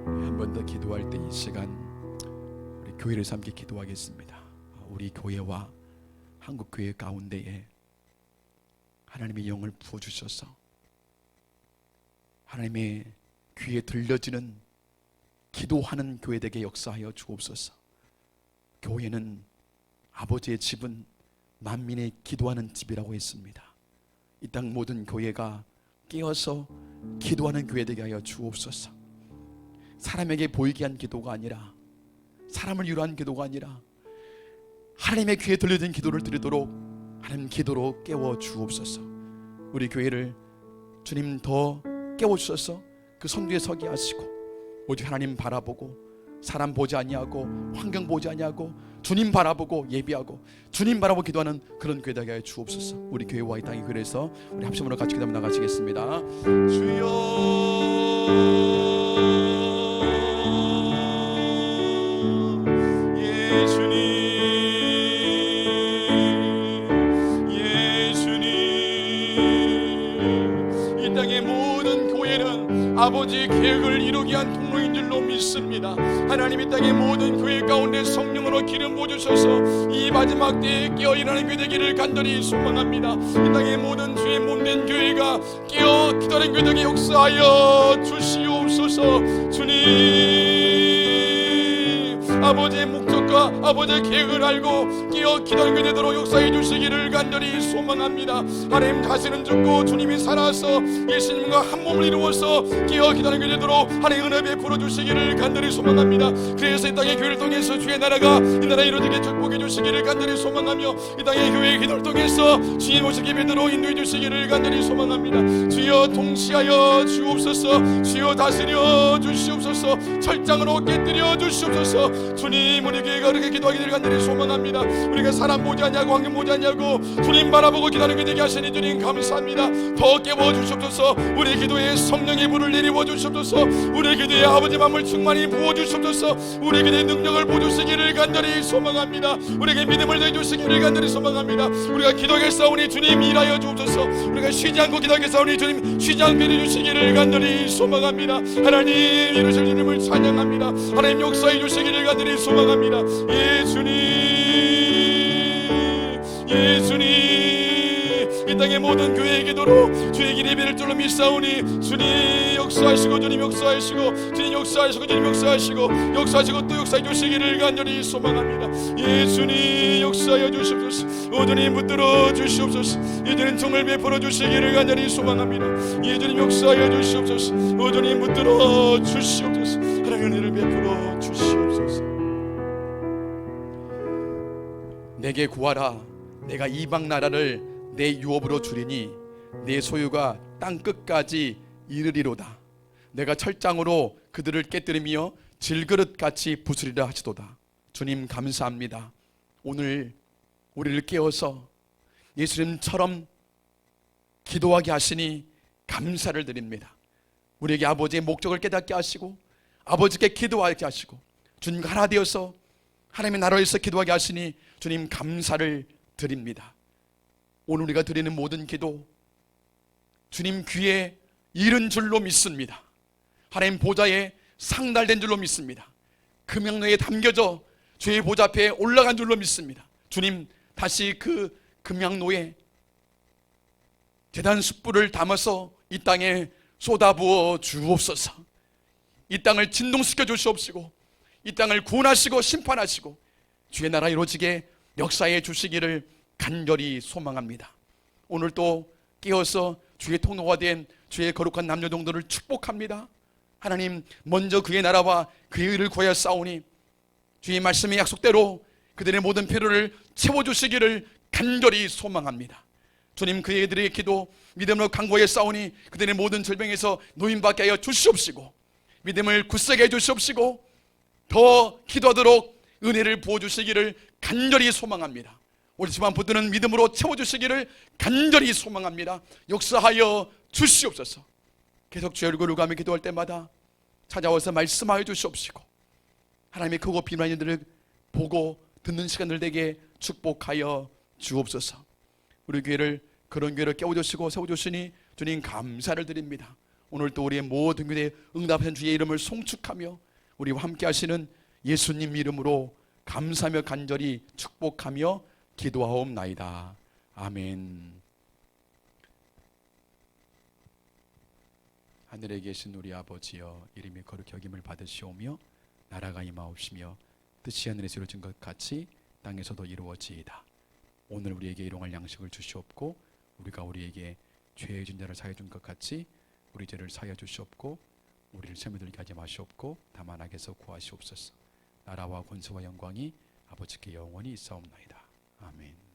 한 번 더 기도할 때 이 시간 우리 교회를 삼게 기도하겠습니다. 우리 교회와 한국 교회 가운데에 하나님의 영을 부어주셔서 하나님의 귀에 들려지는 기도하는 교회되게 역사하여 주옵소서. 교회는 아버지의 집은 만민의 기도하는 집이라고 했습니다. 이 땅 모든 교회가 깨어서 기도하는 교회되게 하여 주옵소서. 사람에게 보이게 한 기도가 아니라, 사람을 위로한 기도가 아니라 하나님의 귀에 들려진 기도를 드리도록 하나님 기도로 깨워 주옵소서. 우리 교회를 주님 더 깨워주셔서 그 선두에 서게 하시고 오직 하나님 바라보고 사람 보지 아니하고 환경 보지 아니하고 주님 바라보고 예비하고 주님 바라보고 기도하는 그런 교회 되게 하여 주옵소서. 우리 교회와 이 땅의 교회에서 우리 합심으로 같이 기도하며 나가시겠습니다. 주여, 아버지 계획을 이루기 위한 통로인 줄로 믿습니다. 하나님 이 땅의 모든 교회 가운데 성령으로 기름 부어주셔서 이 마지막 때에 깨어 일하는 교회 되기를 간절히 소망합니다. 이 땅의 모든 주의 몸된 교회가 깨어 기도하는 교회 되게 역사하여 주시옵소서. 주님 아버지의 목적과 아버지의 계획을 알고 깨어 기도하는 교회 되도록 역사해 주시기를 간절히 소망합니다. 하나님 다시는 죽고 주님이 살아서 예수님과 한 몸을 이루어서 깨어 기도하는 교회 되도록 하나님 은혜 베풀어 주시기를 간절히 소망합니다. 그래서 이 땅의 교회를 통해서 주의 나라가 이 나라에 이루어지게 축복해 주시기를 간절히 소망하며 이 땅의 교회의 기도를 통해서 주의 모습 예배대로 인도해 주시기를 간절히 소망합니다. 주여 통치하여 주옵소서. 주여 다스려 주시옵소서. 주옵소서. 철장으로 깨뜨려 주시옵소서. 주님, 우리 교회가 그렇게 기도하기를 간절히 소망합니다. 우리가 사람 보지 않냐고, 환경 보지 않냐고 주님 바라보고 기도하는 게 되게 하시니 주님 감사합니다. 더 깨워 주시옵소서. 우리 기도에 성령의 불을 내리워 주시옵소서. 우리 기도에 아버지 마음을 충만히 부어 주시옵소서. 우리 기도에 능력을 부어주시기를 간절히 소망합니다. 우리에게 믿음을 내주시기를 간절히 소망합니다. 우리가 기도하겠사오니 주님 일하여 주옵소서. 우리가 쉬지 않고 기도하겠사오니 주님 쉬지 않게 해주시기를 간절히 소망합니다. 하나님 이루실 주님을 찬양합니다. 하나님 역사해 주시기를 간절히 소망합니다. 예수님, 예수님, 이 땅의 모든 교회의 기도로 주의 길 예배를 뚫어 믿사오니 주님 역사하시고, 주님 역사하시고, 주님 역사하시고, 주님 역사하시고, 역사하시고 또 역사해 주시기를 간절히 소망합니다. 예수님 역사하여 주시옵소서. 주님 붙들어 주시옵소서. 예수님 정을 베풀어 주시기를 간절히 소망합니다. 예수님 역사하여 주시옵소서. 주님 붙들어 주시옵소서. 하나님 은혜를 베풀어 주시옵소서. 내게 구하라. 내가 이방 나라를 내 유업으로 주리니 내 소유가 땅 끝까지 이르리로다. 내가 철장으로 그들을 깨뜨리며 질그릇같이 부수리라 하시도다. 주님 감사합니다. 오늘 우리를 깨워서 예수님처럼 기도하게 하시니 감사를 드립니다. 우리에게 아버지의 목적을 깨닫게 하시고 아버지께 기도하게 하시고 주님과 하나 되어서 하나님의 나라에서 기도하게 하시니 주님 감사를 드립니다. 오늘 우리가 드리는 모든 기도 주님 귀에 이른 줄로 믿습니다. 하나님 보좌에 상달된 줄로 믿습니다. 금양로에 담겨져 주의 보좌 앞에 올라간 줄로 믿습니다. 주님 다시 그 금양로에 제단 숯불을 담아서 이 땅에 쏟아부어 주옵소서. 이 땅을 진동시켜 주시옵시고 이 땅을 구원하시고 심판하시고 주의 나라 이루어지게 역사해 주시기를 간절히 소망합니다. 오늘 또 깨어서 주의 통로가 된 주의 거룩한 남녀동들을 축복합니다. 하나님 먼저 그의 나라와 그의 의를 구하여 싸우니 주의 말씀의 약속대로 그들의 모든 필요를 채워주시기를 간절히 소망합니다. 주님 그들의 기도 믿음으로 강구하여 싸우니 그들의 모든 절병에서 노인받게 하여 주시옵시고 믿음을 굳세게 해주시옵시고 더 기도하도록 은혜를 부어주시기를 간절히 소망합니다. 우리 집안 붙드는 믿음으로 채워주시기를 간절히 소망합니다. 역사하여 주시옵소서. 계속 주의 얼굴을 가며 기도할 때마다 찾아와서 말씀하여 주시옵시고 하나님의 크고 비밀한 일들을 보고 듣는 시간들 되게 축복하여 주옵소서. 우리 교회를 그런 교회를 깨워주시고 세워주시니 주님 감사를 드립니다. 오늘 또 우리의 모든 교회에 응답하신 주의 이름을 송축하며 우리와 함께 하시는 예수님 이름으로 감사하며 간절히 축복하며 기도하옵나이다. 아멘. 하늘에 계신 우리 아버지여 이름이 거룩히 여김을 받으시오며 나라가 임하옵시며 뜻이 하늘에서 이루어진 것 같이 땅에서도 이루어지이다. 오늘 우리에게 일용할 양식을 주시옵고 우리가 우리에게 죄의 진 자를 사하여 준 것 같이 우리 죄를 사하여 주시옵고 우리를 시험에 들게 하지 마시옵고 다만 악에서 구하시옵소서. 나라와 권세와 영광이 아버지께 영원히 있사옵나이다. 아멘.